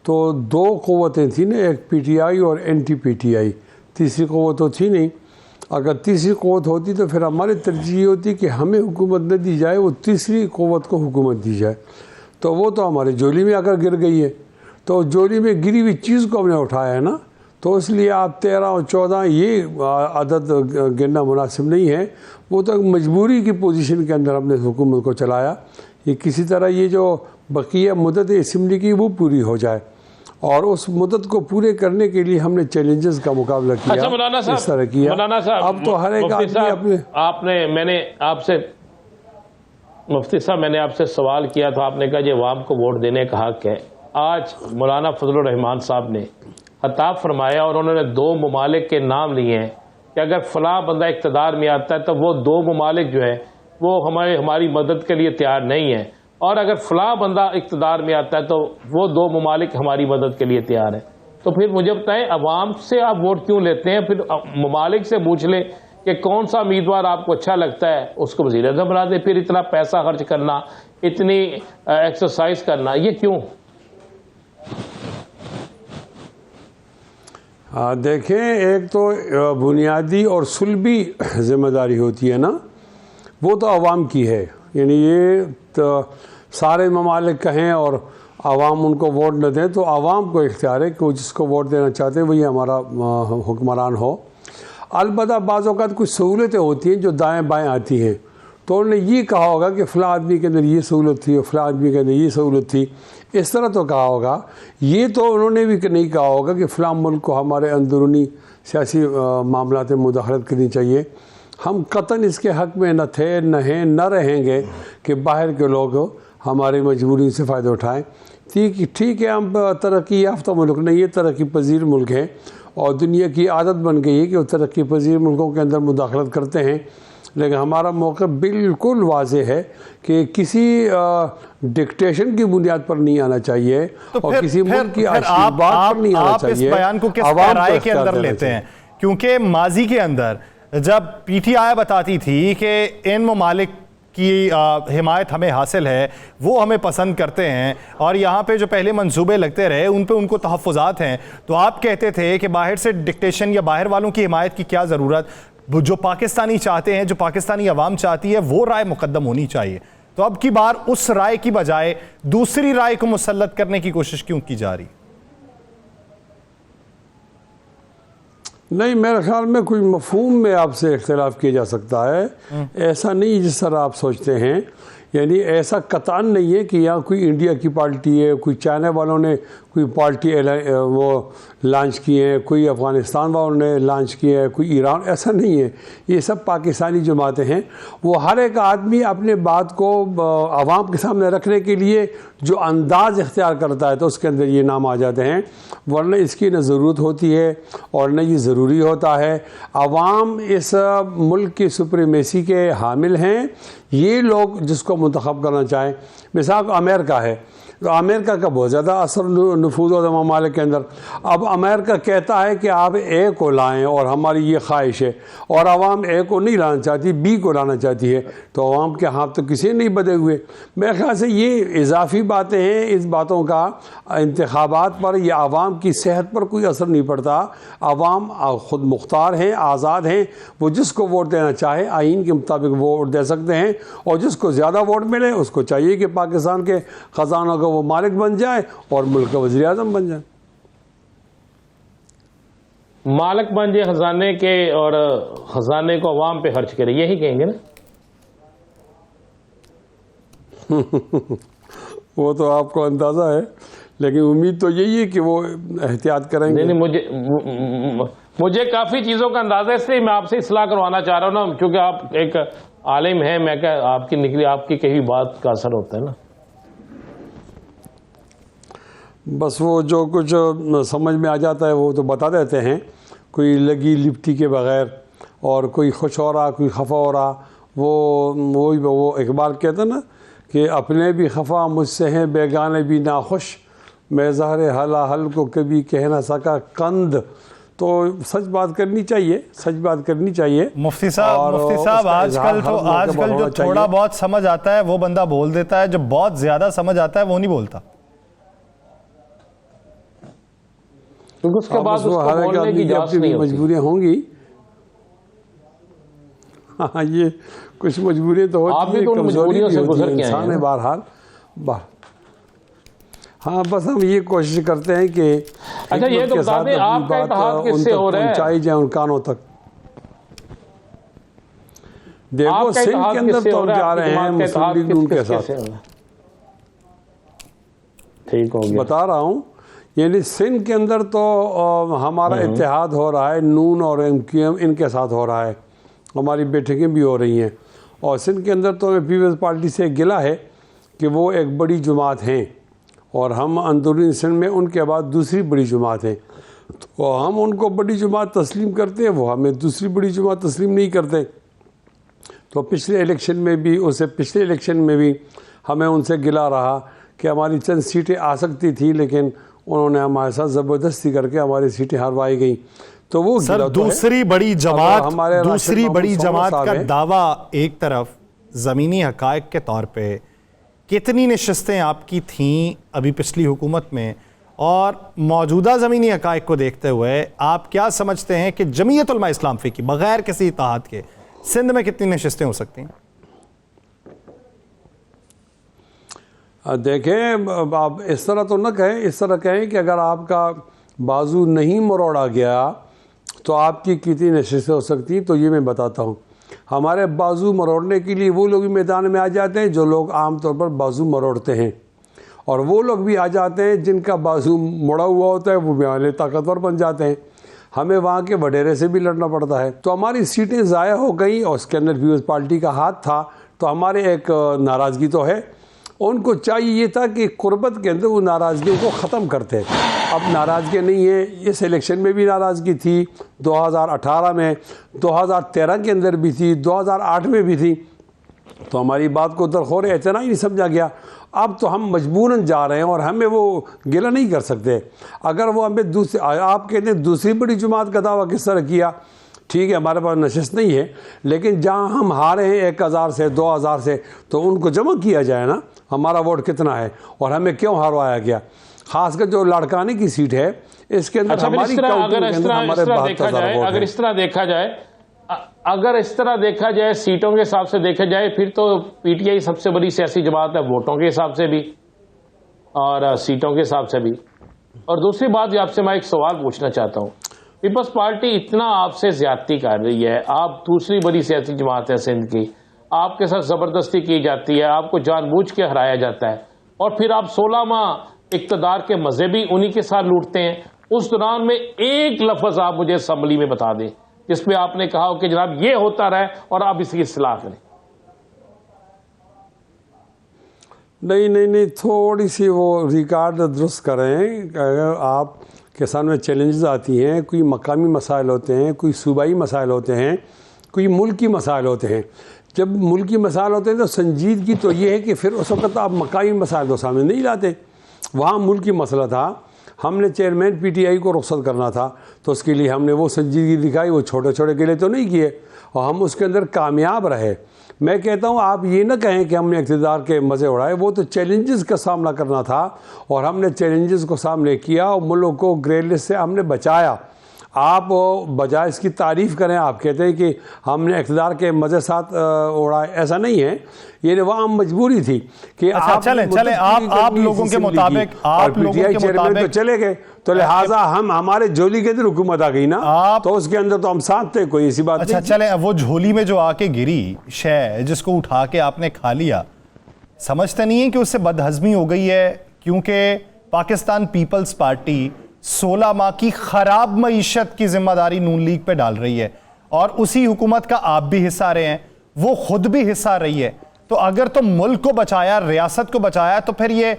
तो 2 क़ुव्वतें थी ना, एक पीटीआई और एंटी पीटीआई, तीसरी क़ुव्वत तो थी नहीं। अगर तीसरी क़ुव्वत होती तो फिर हमारी तरजीह होती कि हमें हुकूमत न दी जाए, वो तीसरी क़ुव्वत को हुकूमत दी जाए। तो वो तो हमारे झोली में आकर गिर गई है। तो झोली में गिरी हुई चीज़ को हमने उठाया है ना, तो इसलिए आप 13 और 14 ये आदत गिनना मुनासिब नहीं है। वो तो मजबूरी की पोजीशन के अंदर हमने हुकूमत को चलाया। ये किसी तरह ये जो बकिया मुद्दत असम्बली की वो पूरी हो जाए, और उस मुद्दत को पूरे करने के लिए हमने चैलेंजेस का मुकाबला किया। अच्छा मौलाना साहब, इस तरह किया। मौलाना साहब, अब तो हर एक आदमी अपने मुफ्ती साहब मैंने आपसे सवाल किया तो आपने कहा ये अवाम को वोट देने का हक है। आज मौलाना फजलुर रहमान साहब ने खताब फरमाया और उन्होंने 2 ममालिक के नाम लिए हैं कि अगर फ़लाँ बंदा इक़्तिदार में आता है तो वो 2 ममालिक जो है वो हमारी मदद के लिए तैयार नहीं है, और अगर फ़लाँ बंदा इक़्तिदार में आता है तो वो 2 ममालिक हमारी मदद के लिए तैयार है। तो फिर मुझे बताएं, अवाम से आप वोट क्यों लेते हैं? फिर ममालिक से पूछ लें कि कौन सा उम्मीदवार आपको अच्छा लगता है, उसको वज़ीर-ए-आज़म बना दें। फिर इतना पैसा खर्च करना, इतनी एक्सरसाइज करना, ये क्यों? देखें, एक तो बुनियादी और सुलभी ज़िम्मेदारी होती है ना, वो तो आवाम की है। यानी ये तो सारे ममालिक कहें और आवाम उनको वोट न दें, तो आवाम को इख्तियार है कि वो जिसको वोट देना चाहते हैं वही हमारा हुक्मरान हो। अलबत्ता बाज़ औक़ात कुछ सहूलतें होती हैं जो दाएँ बाएँ आती हैं, तो उन्होंने ये कहा होगा कि फ़लाँ आदमी के अंदर ये सहूलत थी और फ़लाँ आदमी के अंदर ये सहूलत थी, इस तरह तो कहा होगा। ये तो उन्होंने भी नहीं कहा होगा कि फ़लाँ मुल्क को हमारे अंदरूनी सियासी मामलात में मुदाखलत करनी चाहिए। हम कतन इसके हक़ में न थे, न हैं, न रहेंगे कि बाहर के लोग हमारी मजबूरी से फ़ायदा उठाएँ। ठीक है, हम तरक्की याफ्ता मुल्क नहीं, ये तरक्की पजीर मुल्क हैं, और दुनिया की आदत बन गई है कि वो तरक्की पजीर मुल्कों के अंदर मुदाखलत करते हैं। लेकिन हमारा मौक़िफ़ बिल्कुल वाज़ेह है कि किसी डिक्टेशन की बुनियाद पर नहीं आना चाहिए, तो और किसी मुल्क की आशीर्वाद पर नहीं आना चाहिए। इस बयान को किस राय के अंदर लेते हैं? क्योंकि माजी के अंदर जब पीटीआई बताती थी कि इन ममालिक की हिमायत हमें हासिल है, वो हमें पसंद करते हैं, और यहाँ पे जो पहले मंसूबे लगते रहे उन पे उनको तहफ़्फ़ुज़ात हैं, तो आप कहते थे कि बाहर से डिक्टेशन या बाहर वालों की हिमायत की क्या ज़रूरत, जो पाकिस्तानी चाहते हैं, जो पाकिस्तानी अवाम चाहती है, वो राय मुकद्दम होनी चाहिए। तो अब की बार उस राय की बजाय दूसरी राय को मुसल्लत करने की कोशिश क्यों की जा रही? नहीं, मेरे ख्याल में कुछ मफहूम में आपसे इख्तिलाफ किया जा सकता है। ऐसा नहीं जिस तरह आप सोचते हैं। यानी ऐसा कतान नहीं है कि यहाँ कोई इंडिया की पार्टी है, कोई चाइना वालों ने कोई पार्टी वो लॉन्च किए हैं, कोई अफ़गानिस्तान वालों ने लॉन्च किए हैं, कोई ईरान, ऐसा नहीं है। ये सब पाकिस्तानी जमातें हैं। वो हर एक आदमी अपने बात को आवाम के सामने रखने के लिए जो अंदाज़ इख्तियार करता है तो उसके अंदर ये नाम आ जाते हैं, वरना इसकी न ज़रूरत होती है और न ये ज़रूरी होता है। आवाम इस मुल्क की सुप्रीमेसी के हामिल हैं। ये लोग जिसको मुंतखब करना चाहें, मिसाल अमेरिका है, तो अमेरिका का बहुत ज़्यादा असर नफूज़ होता है ममालिक के अंदर। अब अमेरिका कहता है कि आप ए को लाएं और हमारी ये ख्वाहिश है, और आवाम ए को नहीं लाना चाहती, बी को लाना चाहती है, तो आवाम के हाथ तो किसी नहीं बदे हुए। मेरे ख्याल से ये इजाफी बातें हैं, इस बातों का इंतखाबात पर या आवाम की सेहत पर कोई असर नहीं पड़ता। आवाम ख़ुद मुख्तार हैं, आज़ाद हैं, वो जिसको वोट देना चाहे आइन के मुताबिक वोट दे सकते हैं, और जिसको ज़्यादा वोट मिले उसको चाहिए कि पाकिस्तान के ख़जानों का वो मालिक बन जाए और मुल्क का वज़ीर आज़म बन जाए। मालिक बन जाए खजाने के, और खजाने को अवाम पे खर्च करे, यही कहेंगे ना? वो तो आपको अंदाज़ा है, लेकिन उम्मीद तो यही है कि वो एहतियात करेंगे। नहीं, मुझे काफ़ी चीज़ों का अंदाज़ा है, इसलिए मैं आपसे इस्लाह करवाना चाह रहा हूँ ना, क्योंकि आप एक आलिम हैं। मैं क्या, आपकी कही बात का असर होता है ना। बस वो जो कुछ समझ में आ जाता है वो तो बता देते हैं, कोई लगी लिपटी के बग़ैर, और कोई खुश हो रहा, कोई खफा हो रहा। वो इकबाल कहते हैं ना कि अपने भी खफा मुझसे हैं, बेगाने भी नाखुश, मैं ज़हर हला हल को कभी कह ना सका कंद। तो सच बात करनी चाहिए, सच बात करनी चाहिए। मुफ्ती साहब आजकल जो थोड़ा बहुत समझ आता है वो बंदा बोल देता है, जो बहुत ज़्यादा समझ आता है वो नहीं बोलता। क्योंकि उसके बाद उसको बोलने की इजाज़त नहीं होती। मजबूरियाँ होंगी। हाँ, ये कुछ मजबूरियाँ तो होती हैं, मजबूरियों से गुजर के इंसान है बहरहाल। हाँ, बस हम ये कोशिश करते हैं कि अच्छा, ये तो बता दें आपका इत्तेहाद किससे हो रहा है? पहुंचाई जाए उन कानों तक। देखो, सिंध के अंदर तो हम जा रहे हैं मुस्लिम लीग नून के साथ। ठीक हो गया, बता रहा हूँ, यानी सिंध के अंदर तो हमारा इत्तेहाद हो रहा है, नून और MQM इनके साथ हो रहा है, हमारी बैठकें भी हो रही हैं। और सिंध के अंदर तो हमें पीपल्स पार्टी से गिला है कि वो एक बड़ी जमात हैं, और हम अंदरूनी सिंध में उनके बाद दूसरी बड़ी जमात हैं। तो हम उनको बड़ी जमात तस्लीम करते हैं, वो हमें दूसरी बड़ी जमात तस्लीम नहीं करते। तो पिछले इलेक्शन में भी, उससे पिछले इलेक्शन में भी हमें उनसे गिला रहा कि हमारी चंद सीटें आ सकती थी, लेकिन उन्होंने हमारे साथ ज़बरदस्ती करके हमारी सीटें हरवाई गई। तो वो सर, दूसरी बड़ी जमात का दावा एक तरफ, ज़मीनी हक़ाइक़ के तौर पे कितनी नशिस्तें आपकी थीं अभी पिछली हुकूमत में, और मौजूदा ज़मीनी हक़ाइक़ को देखते हुए आप क्या समझते हैं कि जमीयत उलमा इस्लाम फ़िकी बग़ैर किसी इत्तेहाद के सिंध में कितनी नशिस्तें हो सकती हैं? देखें, आप इस तरह तो न कहें, इस तरह कहें कि अगर आपका बाजू नहीं मरोड़ा गया तो आपकी कितनी नशिस्तें हो सकती हैं। तो ये मैं बताता हूँ, हमारे बाजू मरोड़ने के लिए वो लोग भी मैदान में आ जाते हैं जो लोग आमतौर पर बाजू मरोड़ते हैं, और वो लोग भी आ जाते हैं जिनका बाजू मुड़ा हुआ होता है, वो भी हमारे ताकतवर बन जाते हैं। हमें वहाँ के वडेरे से भी लड़ना पड़ता है। तो हमारी सीटें ज़ाया हो गई, और उसके अंदर पीपल्स पार्टी का हाथ था, तो हमारे एक नाराज़गी तो है। उनको चाहिए ये था कि कुर्बत के अंदर वो नाराज़गियों को ख़त्म करते। अब नाराज़गी नहीं है, इस इलेक्शन में भी नाराज़गी थी, 2018 में, 2013 के अंदर भी थी, 2008 में भी थी। तो हमारी बात को दरखोर इतना ही नहीं समझा गया। अब तो हम मजबूरन जा रहे हैं, और हमें वो गिला नहीं कर सकते। अगर वो हमें आप कहते हैं दूसरी बड़ी जमात का दावा किस तरह किया, ठीक है, हमारे पास नशिस्त नहीं है, लेकिन जहां हम हारे हैं 1000 से 2000 से, तो उनको जमा किया जाए ना, हमारा वोट कितना है और हमें क्यों हरवाया गया। खासकर जो लड़काने की सीट है, इसके अंदर हमारी अगर इस तरह देखा जाए सीटों के हिसाब से देखा जाए, फिर तो PTI सबसे बड़ी सियासी जमात है, वोटों के हिसाब से भी और सीटों के हिसाब से भी। और दूसरी बात, आपसे मैं एक सवाल पूछना चाहता हूँ, पीपल्स पार्टी इतना आपसे ज्यादती कर रही है, आप दूसरी बड़ी सियासी जमात है सिंध की, आपके साथ ज़बरदस्ती की जाती है, आपको जानबूझ के हराया जाता है, और फिर आप 16 माह इक़्तिदार के मज़े भी उन्हीं के साथ लूटते हैं। उस दौरान में एक लफ्ज़ आप मुझे असम्बली में बता दें जिसमें आपने कहा हो कि जनाब ये होता रहे और आप इसकी इस्लाह करें। नहीं, थोड़ी सी वो रिकॉर्ड दुरुस्त करें। अगर आप के सामने चैलेंजेस आती हैं, कोई मकामी मसाइल होते हैं, कोई सूबाई मसाइल होते हैं, कोई मुल्की मसाइल होते हैं। जब मुल्की मसाइल होते हैं तो संजीदगी तो ये है कि फिर उस वक्त आप मकामी मसाइल तो सामने नहीं लाते। वहाँ मुल्की मसला था, हमने चेयरमैन पीटीआई को रुखसत करना था, तो उसके लिए हमने वो संजीदगी दिखाई, वो छोटे छोटे गिले तो नहीं किए और हम उसके अंदर कामयाब रहे। मैं कहता हूँ आप ये ना कहें कि हमने इक़्तिदार के मज़े उड़ाए, वो तो चैलेंजेस का सामना करना था और हमने चैलेंजेस को सामने किया और मुल्क को ग्रे लिस्ट से हमने बचाया। आप बजाय इसकी तारीफ़ करें, आप कहते हैं कि हमने इक़्तिदार के मज़े साथ उड़ाए, ऐसा नहीं है, ये वहाँ मजबूरी थी कि अच्छा, आप चले आप लोगों के मुताबिक तो चले गए, तो लिहाजा हम हमारे झोली के अंदर हुकूमत आ गई ना, तो उसके अंदर तो हम साथ थे, कोई ऐसी बात अच्छा, चले वो झोली में जो आके गिरी शय जिसको उठा के आपने खा लिया, समझते नहीं है कि उससे बदहजमी हो गई है? क्योंकि पाकिस्तान पीपल्स पार्टी 16 माह की खराब मईशत की जिम्मेदारी नून लीग पे डाल रही है और उसी हुकूमत का आप भी हिस्सा रहे हैं, वो खुद भी हिस्सा रही है। तो अगर तो मुल्क को बचाया, रियासत को बचाया, तो फिर ये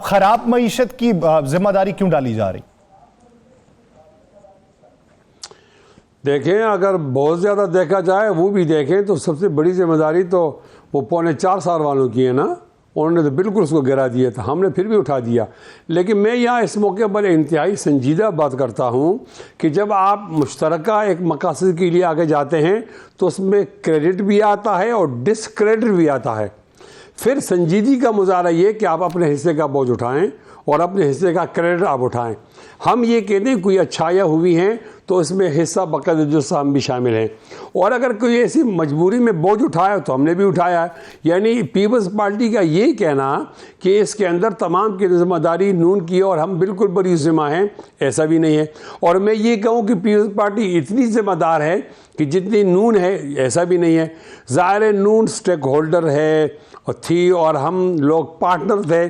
खराब मईशत की जिम्मेदारी क्यों डाली जा रही? देखें, अगर बहुत ज़्यादा देखा जाए, वो भी देखें तो सबसे बड़ी जिम्मेदारी तो वो 4.25 साल वालों की है ना, उन्होंने तो बिल्कुल उसको गिरा दिया था, हमने फिर भी उठा दिया। लेकिन मैं यहाँ इस मौके पर इंतहाई संजीदा बात करता हूँ कि जब आप मुश्तरका एक मकासद के लिए आगे जाते हैं तो उसमें क्रेडिट भी आता है और डिसक्रेडिट भी आता है। फिर संजीदगी का मुजाहरा ये कि आप अपने हिस्से का बोझ उठाएं और अपने हिस्से का क्रेडिट आप उठाएं। हम ये कहते हैं कोई अच्छाइयाँ हुई हैं तो इसमें हिस्सा बकदर जुस्सा हम भी शामिल हैं, और अगर कोई ऐसी मजबूरी में बोझ उठाया तो हमने भी उठाया है। यानी पीपल्स पार्टी का ये कहना कि इसके अंदर तमाम की जिम्मेदारी नून की और हम बिल्कुल बड़ी जिम्मा हैं, ऐसा भी नहीं है। और मैं ये कहूँ कि पीपल्स पार्टी इतनी जिम्मेदार है कि जितनी नून है, ऐसा भी नहीं है। ज़ाहिर है नून स्टेक होल्डर है और थी और हम लोग पार्टनर थे,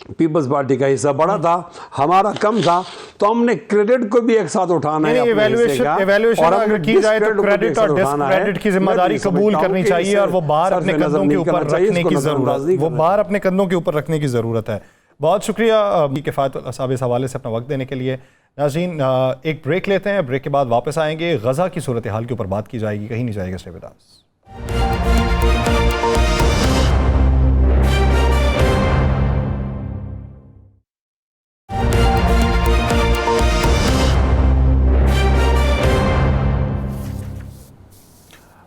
पीपल्स पार्टी का हिस्सा बड़ा था, हमारा कम था, तो हमने क्रेडिट को भी एक साथ उठाना है। इवैल्यूएशन अगर की जाए तो क्रेडिट और डिसक्रेडिट की जिम्मेदारी कबूल करनी चाहिए और वो बाहर अपने कंधों के ऊपर रखने की जरूरत, वो बाहर अपने कंधों के ऊपर रखने की जरूरत है। बहुत शुक्रिया किफ़ायत साहब इस हवाले से अपना वक्त देने के लिए। नाज़रीन, एक ब्रेक लेते हैं, ब्रेक के बाद वापस आएंगे, गजा की सूरत हाल के ऊपर बात की जाएगी, कहीं नहीं जाएगा। Stay with us.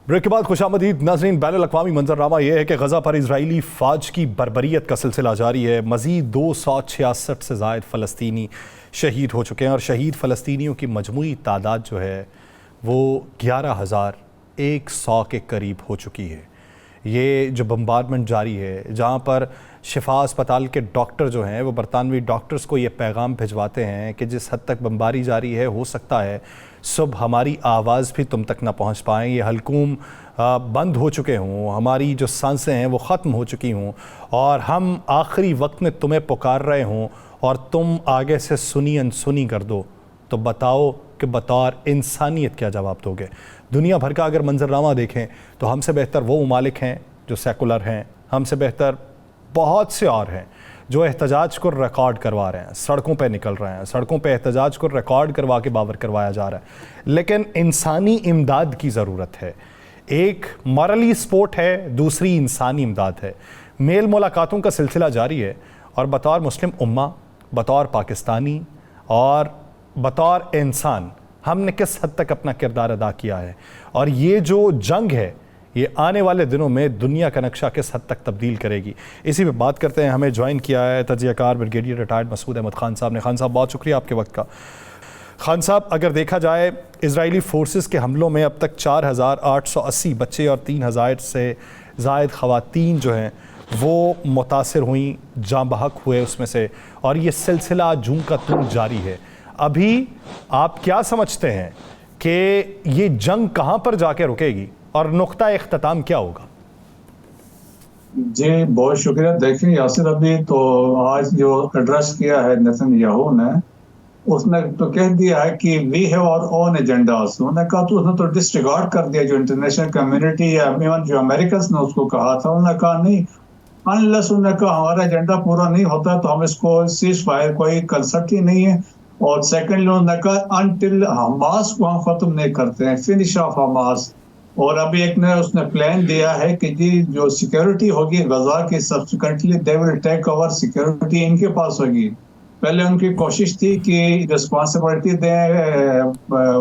ब्रेक के बाद खुशामदीद नाज़रीन। बैनुल अक़वामी मंजरनामा यह है कि गज़ा पर इजरायली फ़ौज की बर्बरियत का सिलसिला जारी है। मज़ीद 266 से ज़ायद फ़लस्तीनी शहीद हो चुके हैं और शहीद फ़लस्तीनियों की मजमूई तादाद जो है वो 11,100 के करीब हो चुकी है। ये जो बम्बार्डमेंट जारी है, जहाँ पर शिफा अस्पताल के डॉक्टर जो हैं वो बरतानवी डॉक्टर्स को ये पैगाम भिजवाते हैं कि जिस हद तक बमबारी जारी है, हो सकता है सुबह हमारी आवाज़ भी तुम तक ना पहुँच पाएँ, ये हलकूम बंद हो चुके हों, हमारी जो सांसें हैं वो ख़त्म हो चुकी हों और हम आखिरी वक्त में तुम्हें पुकार रहे हों और तुम आगे से सुनी अनसुनी कर दो, तो बताओ कि बतौर इंसानियत क्या जवाब दोगे। दुनिया भर का अगर मंजरनामा देखें तो हमसे बेहतर वो ममालिक हैं जो सेकुलर हैं, हमसे बेहतर बहुत से और हैं जो एहतजाज को रिकॉर्ड करवा रहे हैं, सड़कों पे निकल रहे हैं, सड़कों पे एहतजाज को रिकॉर्ड करवा के बावर करवाया जा रहा है। लेकिन इंसानी इमदाद की ज़रूरत है। एक मॉरली सपोर्ट है, दूसरी इंसानी इमदाद है। मेल मुलाकातों का सिलसिला जारी है और बतौर मुस्लिम उम्मा, बतौर पाकिस्तानी और बतौर इंसान हमने किस हद तक अपना किरदार अदा किया है और ये जो जंग है ये आने वाले दिनों में दुनिया का नक्शा किस हद तक तब्दील करेगी, इसी पे बात करते हैं। हमें ज्वाइन किया है तजियाकार ब्रिगेडियर रिटायर्ड मसूद अहमद खान साहब ने। खान साहब, बहुत शुक्रिया आपके वक्त का। खान साहब, अगर देखा जाए इजरायली फोर्सेस के हमलों में अब तक 4,880 बच्चे और 3,000 से ज़ायद ख़वातीन जो हैं वो मुतासिर हुई, जाँ बहक हुए उसमें से, और ये सिलसिला जूं का तुम जारी है। अभी आप क्या समझते हैं कि ये जंग कहाँ पर जाके रुकेगी और नुक्ता इख्तिताम क्या होगा? जी बहुत शुक्रिया। देखिए यासिर, अभी तो आज जो एड्रेस किया है नेतन्याहू ने, उसने तो कह दिया है कि we have our own agendas. उन्होंने कहा, तो उसने तो डिसरिगार्ड कर दिया जो इंटरनेशनल कम्युनिटी या इवन जो अमेरिकन ने उसको कहा था। उन्होंने कहा नहीं, अनलेस उन्होंने कहा हमारा एजेंडा पूरा नहीं होता तो हम इसको सीज फायर कोई कंसेप्ट ही नहीं है। और सेकेंडली उन्होंने कहा अनटिल हमास को हम खत्म नहीं करते हैं, फिनिश ऑफ हमास, और अभी एक ने उसने प्लान दिया है कि जी जो सिक्योरिटी होगी गजा की subsequently they will take over security, इनके पास होगी। पहले उनकी कोशिश थी कि रिस्पॉन्सिबिलिटी दें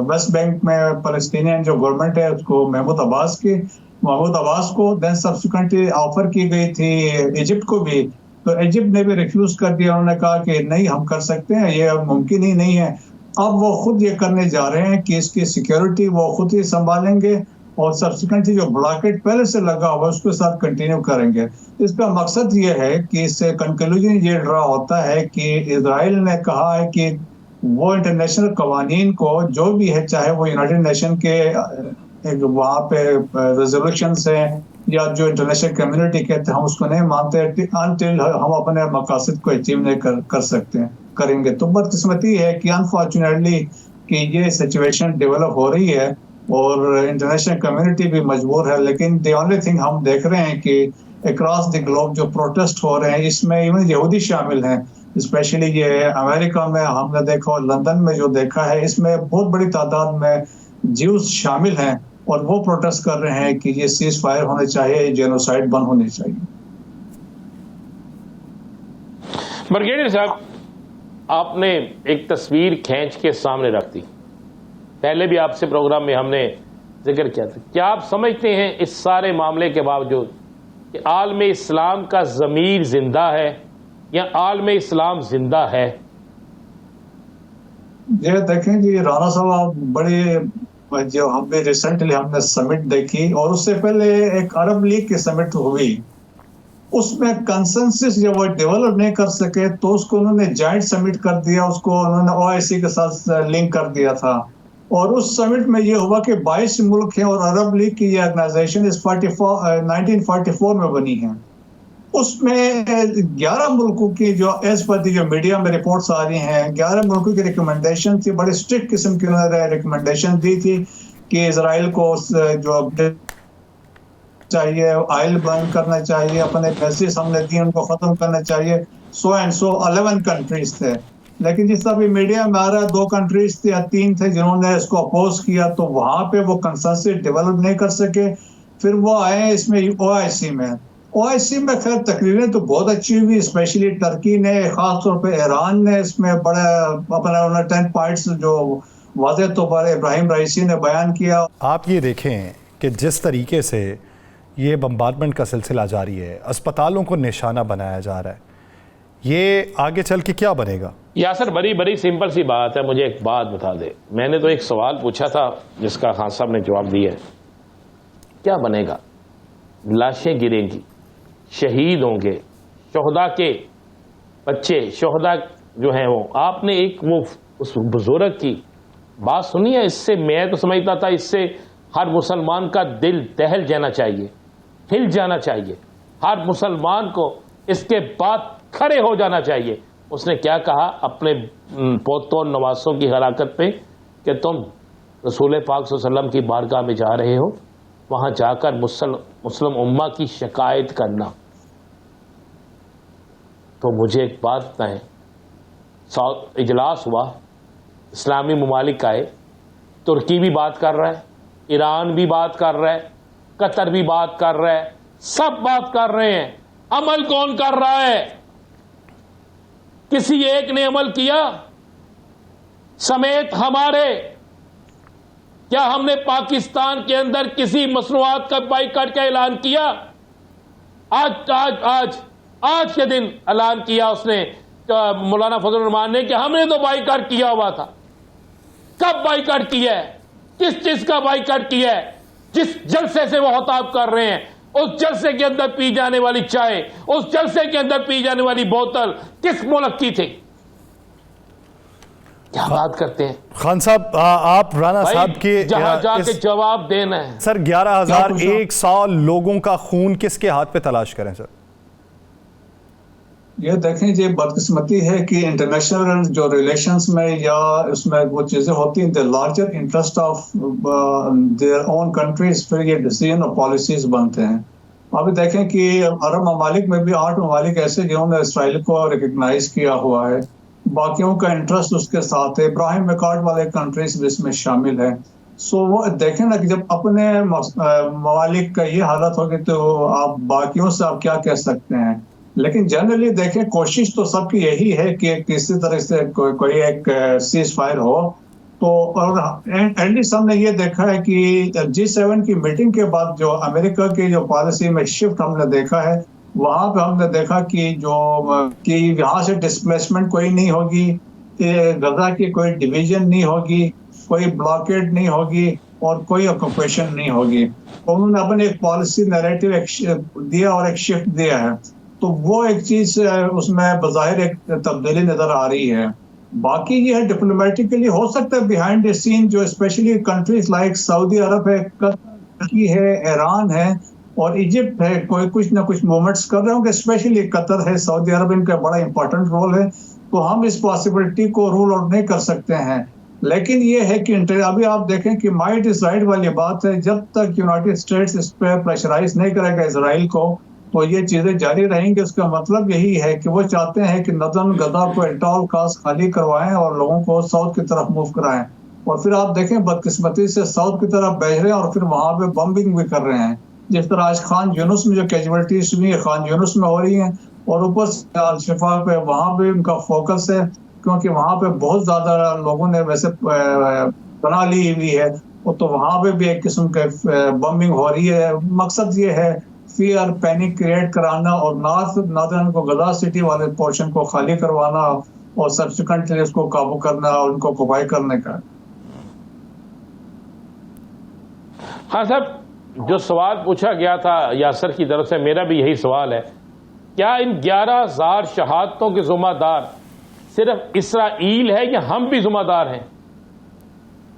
वेस्ट बैंक में फलस्तीनियन जो गवर्नमेंट है उसको महमूद अब्बास को, देन सब्सिक्वेंटली ऑफर की गई थी इजिप्ट को भी, तो इजिप्ट ने भी रिफ्यूज कर दिया। उन्होंने कहा कि नहीं हम कर सकते हैं, ये मुमकिन ही नहीं है। अब वो खुद ये करने जा रहे हैं कि इसकी सिक्योरिटी वो खुद ही संभालेंगे और सब्सिक्वेंटली जो ब्लॉकेट पहले से लगा हुआ उसके साथ कंटिन्यू करेंगे। इसका मकसद ये है कि इससे कंक्लूजन ये ड्रा होता है कि इजराइल ने कहा है कि वो इंटरनेशनल कवानीन को जो भी है, चाहे वो यूनाइटेड नेशन के वहाँ पे रेजोल्यूशंस हैं या जो इंटरनेशनल कम्युनिटी कहते हैं, हम उसको नहीं मानते अनटिल हम अपने मकासद को अचीव नहीं कर सकते करेंगे। तो बदकिस्मती है कि अनफॉर्चुनेटली कि ये सिचुएशन डेवलप हो रही है और इंटरनेशनल कम्युनिटी भी मजबूर है। लेकिन द ओनली थिंग हम देख रहे हैं कि अक्रॉस द ग्लोब जो प्रोटेस्ट हो रहे हैं इसमें इवन यहूदी शामिल हैं, स्पेशली ये अमेरिका में हमने देखा और लंदन में जो देखा है, इसमें बहुत बड़ी तादाद में ज्यूज शामिल हैं और वो प्रोटेस्ट कर रहे हैं कि ये सीज फायर होने चाहिए, जेनोसाइड बंद होनी चाहिए। ब्रिगेडियर साहब, आपने एक तस्वीर खींच के सामने रख दी, पहले भी आपसे प्रोग्राम में हमने जिक्र किया था। क्या आप समझते हैं इस सारे मामले के बावजूद कि आलम इस्लाम का ज़मीर जिंदा है या आलम इस्लाम जिंदा है? ये देखें जी राना साहब, बड़े जो हमने रिसेंटली हमने समिट देखी और उससे पहले एक अरब लीग की समिट हुई, उसमें कंसेंसस जब वो डेवलप नहीं कर सके तो उसको उन्होंने जॉइंट समिट कर दिया, उसको उन्होंने ओआईसी के साथ लिंक कर दिया था। और उस समिट में ये हुआ कि 22 मुल्क हैं और अरब लीग की ये ऑर्गेनाइजेशन 1944 में बनी है। उसमें 11 मुल्कों की जो एज पर जो मीडिया में रिपोर्ट्स आ रही हैं, 11 मुल्कों की रिकमेंडेशन थी, बड़े स्ट्रिक्ट किस्म की उन्होंने रिकमेंडेशन दी थी कि इजराइल को जो चाहिए ऑयल बंद करना चाहिए, अपने पैसे हमने दिए उनको खत्म करना चाहिए। 11 कंट्रीज थे, लेकिन जिस तरह भी मीडिया में आ रहा है 2 कंट्रीज थे या 3 थे जिन्होंने इसको अपोज किया, तो वहां पे वो कंसेंसस डेवलप नहीं कर सके। फिर वो आए इसमें ओआईसी में खैर तकरीरें तो बहुत अच्छी हुई, स्पेशली टर्की ने, खासतौर पे ईरान ने इसमें बड़ा अपना 10 पॉइंट्स जो वाज़ेह तौर पर इब्राहिम राइसी ने बयान किया। आप ये देखें कि जिस तरीके से ये बम्बार्डमेंट का सिलसिला जारी है, अस्पतालों को निशाना बनाया जा रहा है, ये आगे चल के क्या बनेगा? यासर, बड़ी सिंपल सी बात है, मुझे एक बात बता दे। मैंने तो एक सवाल पूछा था जिसका खान साहब ने जवाब दिया है। क्या बनेगा? लाशें गिरेंगी, शहीद होंगे, शोहदा के बच्चे, शोहदा जो हैं वो। आपने एक वो उस बुजुर्ग की बात सुनी है? इससे मैं तो समझता था इससे हर मुसलमान का दिल दहल जाना चाहिए, हिल जाना चाहिए, हर मुसलमान को इसके बाद खड़े हो जाना चाहिए। उसने क्या कहा अपने पोतों नवासों की हलाकत पे कि तुम रसूल पाक सल्लल्लाहु अलैहि वसल्लम की बारगाह में जा रहे हो, वहां जाकर मुस्लिम उम्मा की शिकायत करना। तो मुझे एक बात बताएं, इजलास हुआ, इस्लामी मुमालिक आए, तुर्की भी बात कर रहा है, ईरान भी बात कर रहा है, कतर भी बात कर रहा है, सब बात कर रहे हैं। अमल कौन कर रहा है? किसी एक ने अमल किया समेत हमारे? क्या हमने पाकिस्तान के अंदर किसी मसनूआत का बाइकाट का ऐलान किया? आज के दिन ऐलान किया उसने, मौलाना फजल रहमान ने, कि हमने तो बाइकाट किया हुआ था। कब बाइकाट किया है? किस चीज का बाइकाट किया है? जिस जलसे से वो खिताब कर रहे हैं, उस जलसे के अंदर पी जाने वाली चाय, उस जलसे के अंदर पी जाने वाली बोतल किस मुल्क की थी? क्या बात करते हैं खान साहब? आप राना साहब के जहां जाके जवाब देना है। सर 11,100 लोगों का खून किसके हाथ पे तलाश करें सर? ये देखें, ये बदकिस्मती है कि इंटरनेशनल जो रिलेशंस में या उसमें वो चीज़ें होती हैं, the larger interest of their own countries, फिर ये डिसीजन और पॉलिसीज बनते हैं। अभी देखें कि अरब ममालिक में भी 8 ममालिक ऐसे जिन्होंने इसराइल को रिकग्नाइज किया हुआ है, बाकियों का इंटरेस्ट उसके साथ है। इब्राहिम अकॉर्ड वाले कंट्रीज भी इसमें शामिल है। सो वो देखें ना कि जब अपने ममालिक का ये हालत होगी तो आप बाकियों से आप क्या कह सकते हैं। लेकिन जनरली देखें, कोशिश तो सबकी यही है कि किसी तरह से कोई एक सीज फायर हो। तो और एटलीस्ट हमने ये देखा है कि G7 की मीटिंग के बाद जो अमेरिका की जो पॉलिसी में शिफ्ट हमने देखा है, वहां पे हमने देखा कि यहाँ से डिस्प्लेसमेंट कोई नहीं होगी, गजा की कोई डिवीजन नहीं होगी, कोई ब्लॉकेड नहीं होगी और कोई ऑक्यूपेशन नहीं होगी। उन्होंने अपने एक पॉलिसी नैरेटिव दिया और एक शिफ्ट दिया है। तो वो एक चीज उसमें बज़ाहिर एक तब्दीली नजर आ रही है। बाकी ये है डिप्लोमेटिकली हो सकता है बिहाइंड द सीन जो स्पेशली कंट्रीज लाइक सऊदी अरब है, टर्की है, ईरान है और इजिप्ट है, कोई कुछ ना कुछ मूवमेंट्स कर रहे होंगे। स्पेशली कतर है, सऊदी अरब, इनका बड़ा इंपॉर्टेंट रोल है। तो हम इस पॉसिबिलिटी को रूल आउट नहीं कर सकते हैं। लेकिन ये है कि अभी आप देखें कि माइट इज राइट वाली बात है, जब तक यूनाइटेड स्टेट्स इस पर प्रेशराइज नहीं करेगा इसराइल को तो ये चीजें जारी रहेंगी। उसका मतलब यही है कि वो चाहते हैं कि नदन गदा को एट ऑल कॉस्ट खाली करवाएं और लोगों को साउथ की तरफ मूव कराएं। और फिर आप देखें बदकिस्मती से साउथ की तरफ भेज रहे हैं और फिर वहां पे बम्बिंग भी कर रहे हैं। जिस तरह आज खान यूनुस में जो कैजुअलिटीज हुई है खान यूनुस में हो रही हैं और ऊपर से अल शिफा पे वहां भी उनका फोकस है, क्योंकि वहां पे बहुत ज्यादा लोगों ने वैसे बना ली हुई है। तो वहां पे भी एक किस्म के बम्बिंग हो रही है। मकसद ये है फियर पैनिक क्रिएट कराना और नॉर्दर्न को गजा सिटी वाले पोर्शन को खाली करवाना और सब्सिक्वेंटली उसको काबू करना और उनको ऑक्युपाई करने का। हाँ साहब, जो सवाल पूछा गया था यासर की तरफ से, मेरा भी यही सवाल है, क्या इन 11,000 शहादतों के ज़िम्मेदार सिर्फ इसराइल है या हम भी ज़िम्मेदार हैं?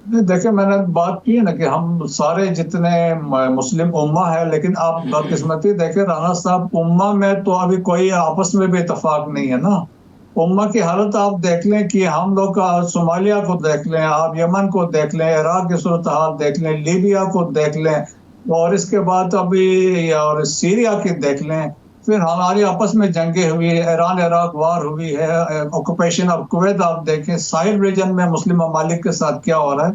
देखिए, मैंने बात की है ना कि हम सारे जितने मुस्लिम उम्मा है, लेकिन आप बदकिस्मती देखें राना साहब, उम्मा में तो अभी कोई आपस में भी इतफाक नहीं है ना। उम्मा की हालत आप देख लें कि हम लोग का सोमालिया को देख लें, आप यमन को देख लें, इराक की सूरत हाल देख लें, लीबिया को देख लें और इसके बाद अभी और सीरिया की देख लें। फिर हमारी आपस में जंगें हुई है, ईरान इराक वार हुई है, ऑक्यूपेशन ऑफ कुवैत आप देखें, साहिल रीजन में मुस्लिम ममालिक के साथ क्या हो रहा है।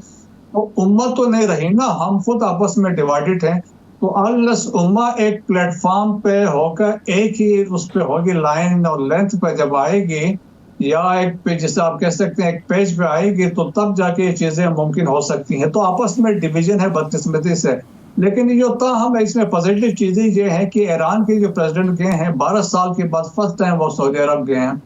तो उम्मत तो नहीं रही ना, हम खुद आपस में डिवाइडेड हैं। तो अनलेस उम्मा एक प्लेटफॉर्म पे होकर एक ही उस पे होगी लाइन और लेंथ पे जब आएगी या एक पे जैसे आप कह सकते हैं एक पेज पे आएगी, तो तब जाके ये चीजें मुमकिन हो सकती हैं। तो आपस में डिवीजन है बदकिस्मती से। लेकिन ये हम इसमें पॉजिटिव चीजें ये है कि ईरान के जो प्रेसिडेंट गए हैं 12 साल के बाद फर्स्ट टाइम वो सऊदी अरब गए हैं,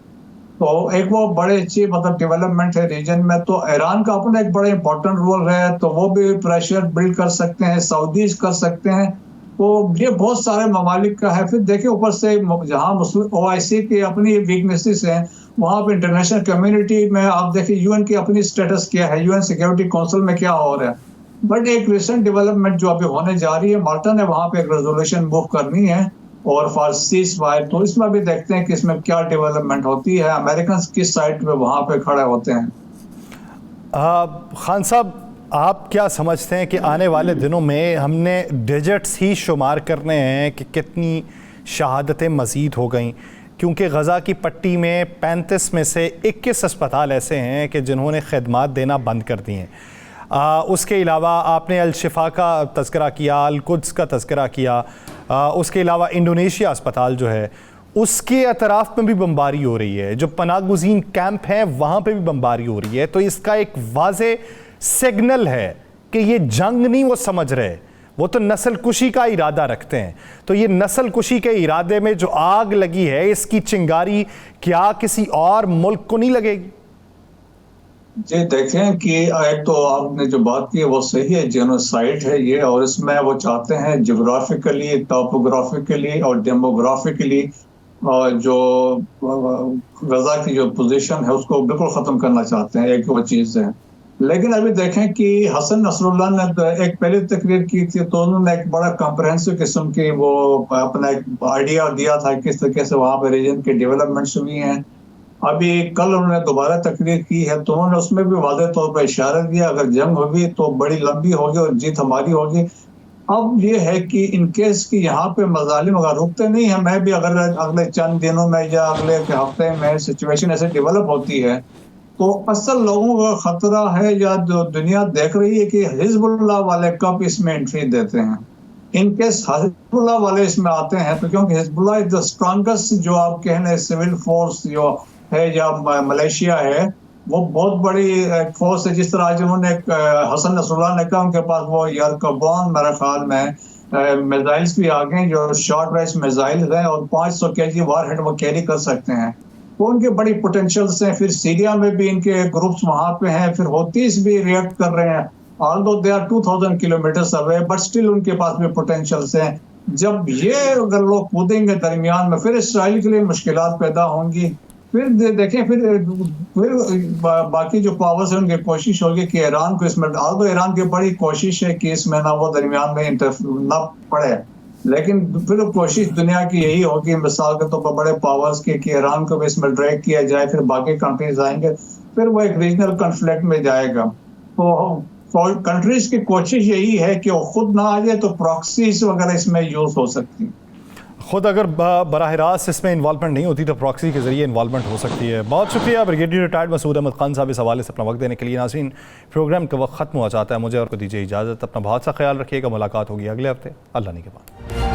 तो एक वो बड़े अच्छी मतलब डेवलपमेंट है रीजन में। तो ईरान का अपना एक बड़ा इंपॉर्टेंट रोल है, तो वो भी प्रेशर बिल्ड कर सकते हैं, सऊदीज कर सकते हैं। तो ये बहुत सारे ममालिक का है। फिर देखिए ऊपर से जहाँ मुस्लिम OIC की अपनी वीकनेसेस हैं, वहाँ पे इंटरनेशनल कम्युनिटी में आप देखिए यूएन की अपनी स्टेटस क्या है, यूएन सिक्योरिटी काउंसिल में क्या हो रहा है। बट एक रिसेंट डेवलपमेंट जो अभी होने जा रही है, माल्टा ने वहाँ पे एक रेजोल्यूशन मूव करनी है और फॉर सीज फायर, तो इसमें भी देखते हैं कि इसमें क्या डेवलपमेंट होती है, अमेरिकन किस साइड पे वहाँ पे खड़े होते हैं। खान साहब, आप क्या समझते हैं कि आने वाले दिनों में हमने डिजिट्स ही शुमार करने हैं कि कितनी शहादतें मज़ीद हो गई? क्योंकि गज़ा की पट्टी में 35 में से 21 अस्पताल ऐसे हैं कि जिन्होंने खदमात देना बंद कर दी हैं। उसके अलावा आपने अल शिफा का तज़किरा किया, अल कुद्स का तज़किरा किया, उसके अलावा इंडोनेशिया अस्पताल जो है उसके अतराफ़ में भी बमबारी हो रही है, जो पनाह गुज़ीन कैंप हैं वहाँ पे भी बमबारी हो रही है। तो इसका एक वाज़े सिग्नल है कि ये जंग नहीं वो समझ रहे, वो तो नस्ल कुशी का इरादा रखते हैं। तो ये नस्ल कुशी के इरादे में जो आग लगी है, इसकी चिंगारी क्या किसी और मुल्क को नहीं लगेगी? जी देखें कि एक तो आपने जो बात की है वो सही है, जेनोसाइड है ये, और इसमें वो चाहते हैं जियोग्राफिकली, टॉपोग्राफिकली और डेमोग्राफिकली जो गजा की जो पोजीशन है उसको बिल्कुल ख़त्म करना चाहते हैं। एक वो चीज़ है। लेकिन अभी देखें कि हसन नसरुल्लाह ने एक पहले तकरीर की थी, तो उन्होंने एक बड़ा कॉम्प्रहेंसिव किस्म की वो अपना एक आइडिया दिया था किस तरीके से वहाँ पे रीजन की डेवलपमेंट्स हुई हैं। अभी कल उन्होंने दोबारा तकरीर की है, तो उन्होंने उसमें भी वाज़े तौर पर इशारा दिया अगर जंग होगी तो बड़ी लंबी होगी और जीत हमारी होगी। अब ये है कि इनकेस कि यहाँ पे मजालिम अगर रुकते नहीं है, मैं भी अगर अगले चंद दिनों में या अगले हफ्ते में सिचुएशन ऐसे डेवलप होती है तो असल लोगों का खतरा है या जो दुनिया देख रही है कि हिजबुल्लाह वाले कब इसमें एंट्री देते हैं। इनकेस हिजबुल्लाह वाले इसमें आते हैं तो क्योंकि हिजबुल्लाह इज द स्ट्रॉन्गेस्ट जो आप कहने सिविल फोर्स जो है या मलेशिया है, वो बहुत बड़ी फोर्स है। जिस तरह आज उन्होंने हसन नसरुल्लाह ने कहा उनके पास वो यरकबॉन मेरे ख्याल में मिसाइल्स भी आ गए जो शॉर्ट रेंज मिसाइल्स हैं और 500 kg वारहेड वो कैरी कर सकते हैं। वो उनके बड़ी पोटेंशियल्स हैं। फिर सीरिया में भी इनके ग्रुप्स वहां पे हैं, फिर होतीस भी रिएक्ट कर रहे हैं। Although they are 2000 kilometre away but still उनके पास भी पोटेंशियल्स हैं। जब ये अगर लोग कूदेंगे दरमियान में फिर इसराइल के लिए मुश्किलात पैदा होंगी। फिर देखें फिर बाकी जो पावर्स है उनकी कोशिश होगी कि ईरान को इसमें डाल दो। ईरान की बड़ी कोशिश है कि इसमें ना वो दरमियान में ना पड़े, लेकिन फिर कोशिश दुनिया की यही होगी मिसाल के तौर पर बड़े पावर्स की कि ईरान को भी इसमें ड्रैग किया जाए, फिर बाकी कंट्रीज आएंगे, फिर वो एक रीजनल कॉन्फ्लिक्ट में जाएगा। तो कंट्रीज की कोशिश यही है कि वो खुद ना आ जाए तो प्रॉक्सीज वगैरह इसमें यूज हो सकती है। खुद अगर बराह रास्त इसमें इन्वॉल्वमेंट नहीं होती तो प्रॉक्सी के जरिए इन्वॉल्वमेंट हो सकती है। बहुत शुक्रिया ब्रिगेडियर रिटायर्ड मसूद अहमद खान साहब इस हवाले से अपना वक्त देने के लिए। नाज़रीन, प्रोग्राम का वक्त ख़त्म हो जाता है, मुझे और को दीजिए इजाज़त। अपना बहुत सा ख्याल रखिएगा। मुलाकात होगी अगले हफ्ते अल्लाह ने के बाद।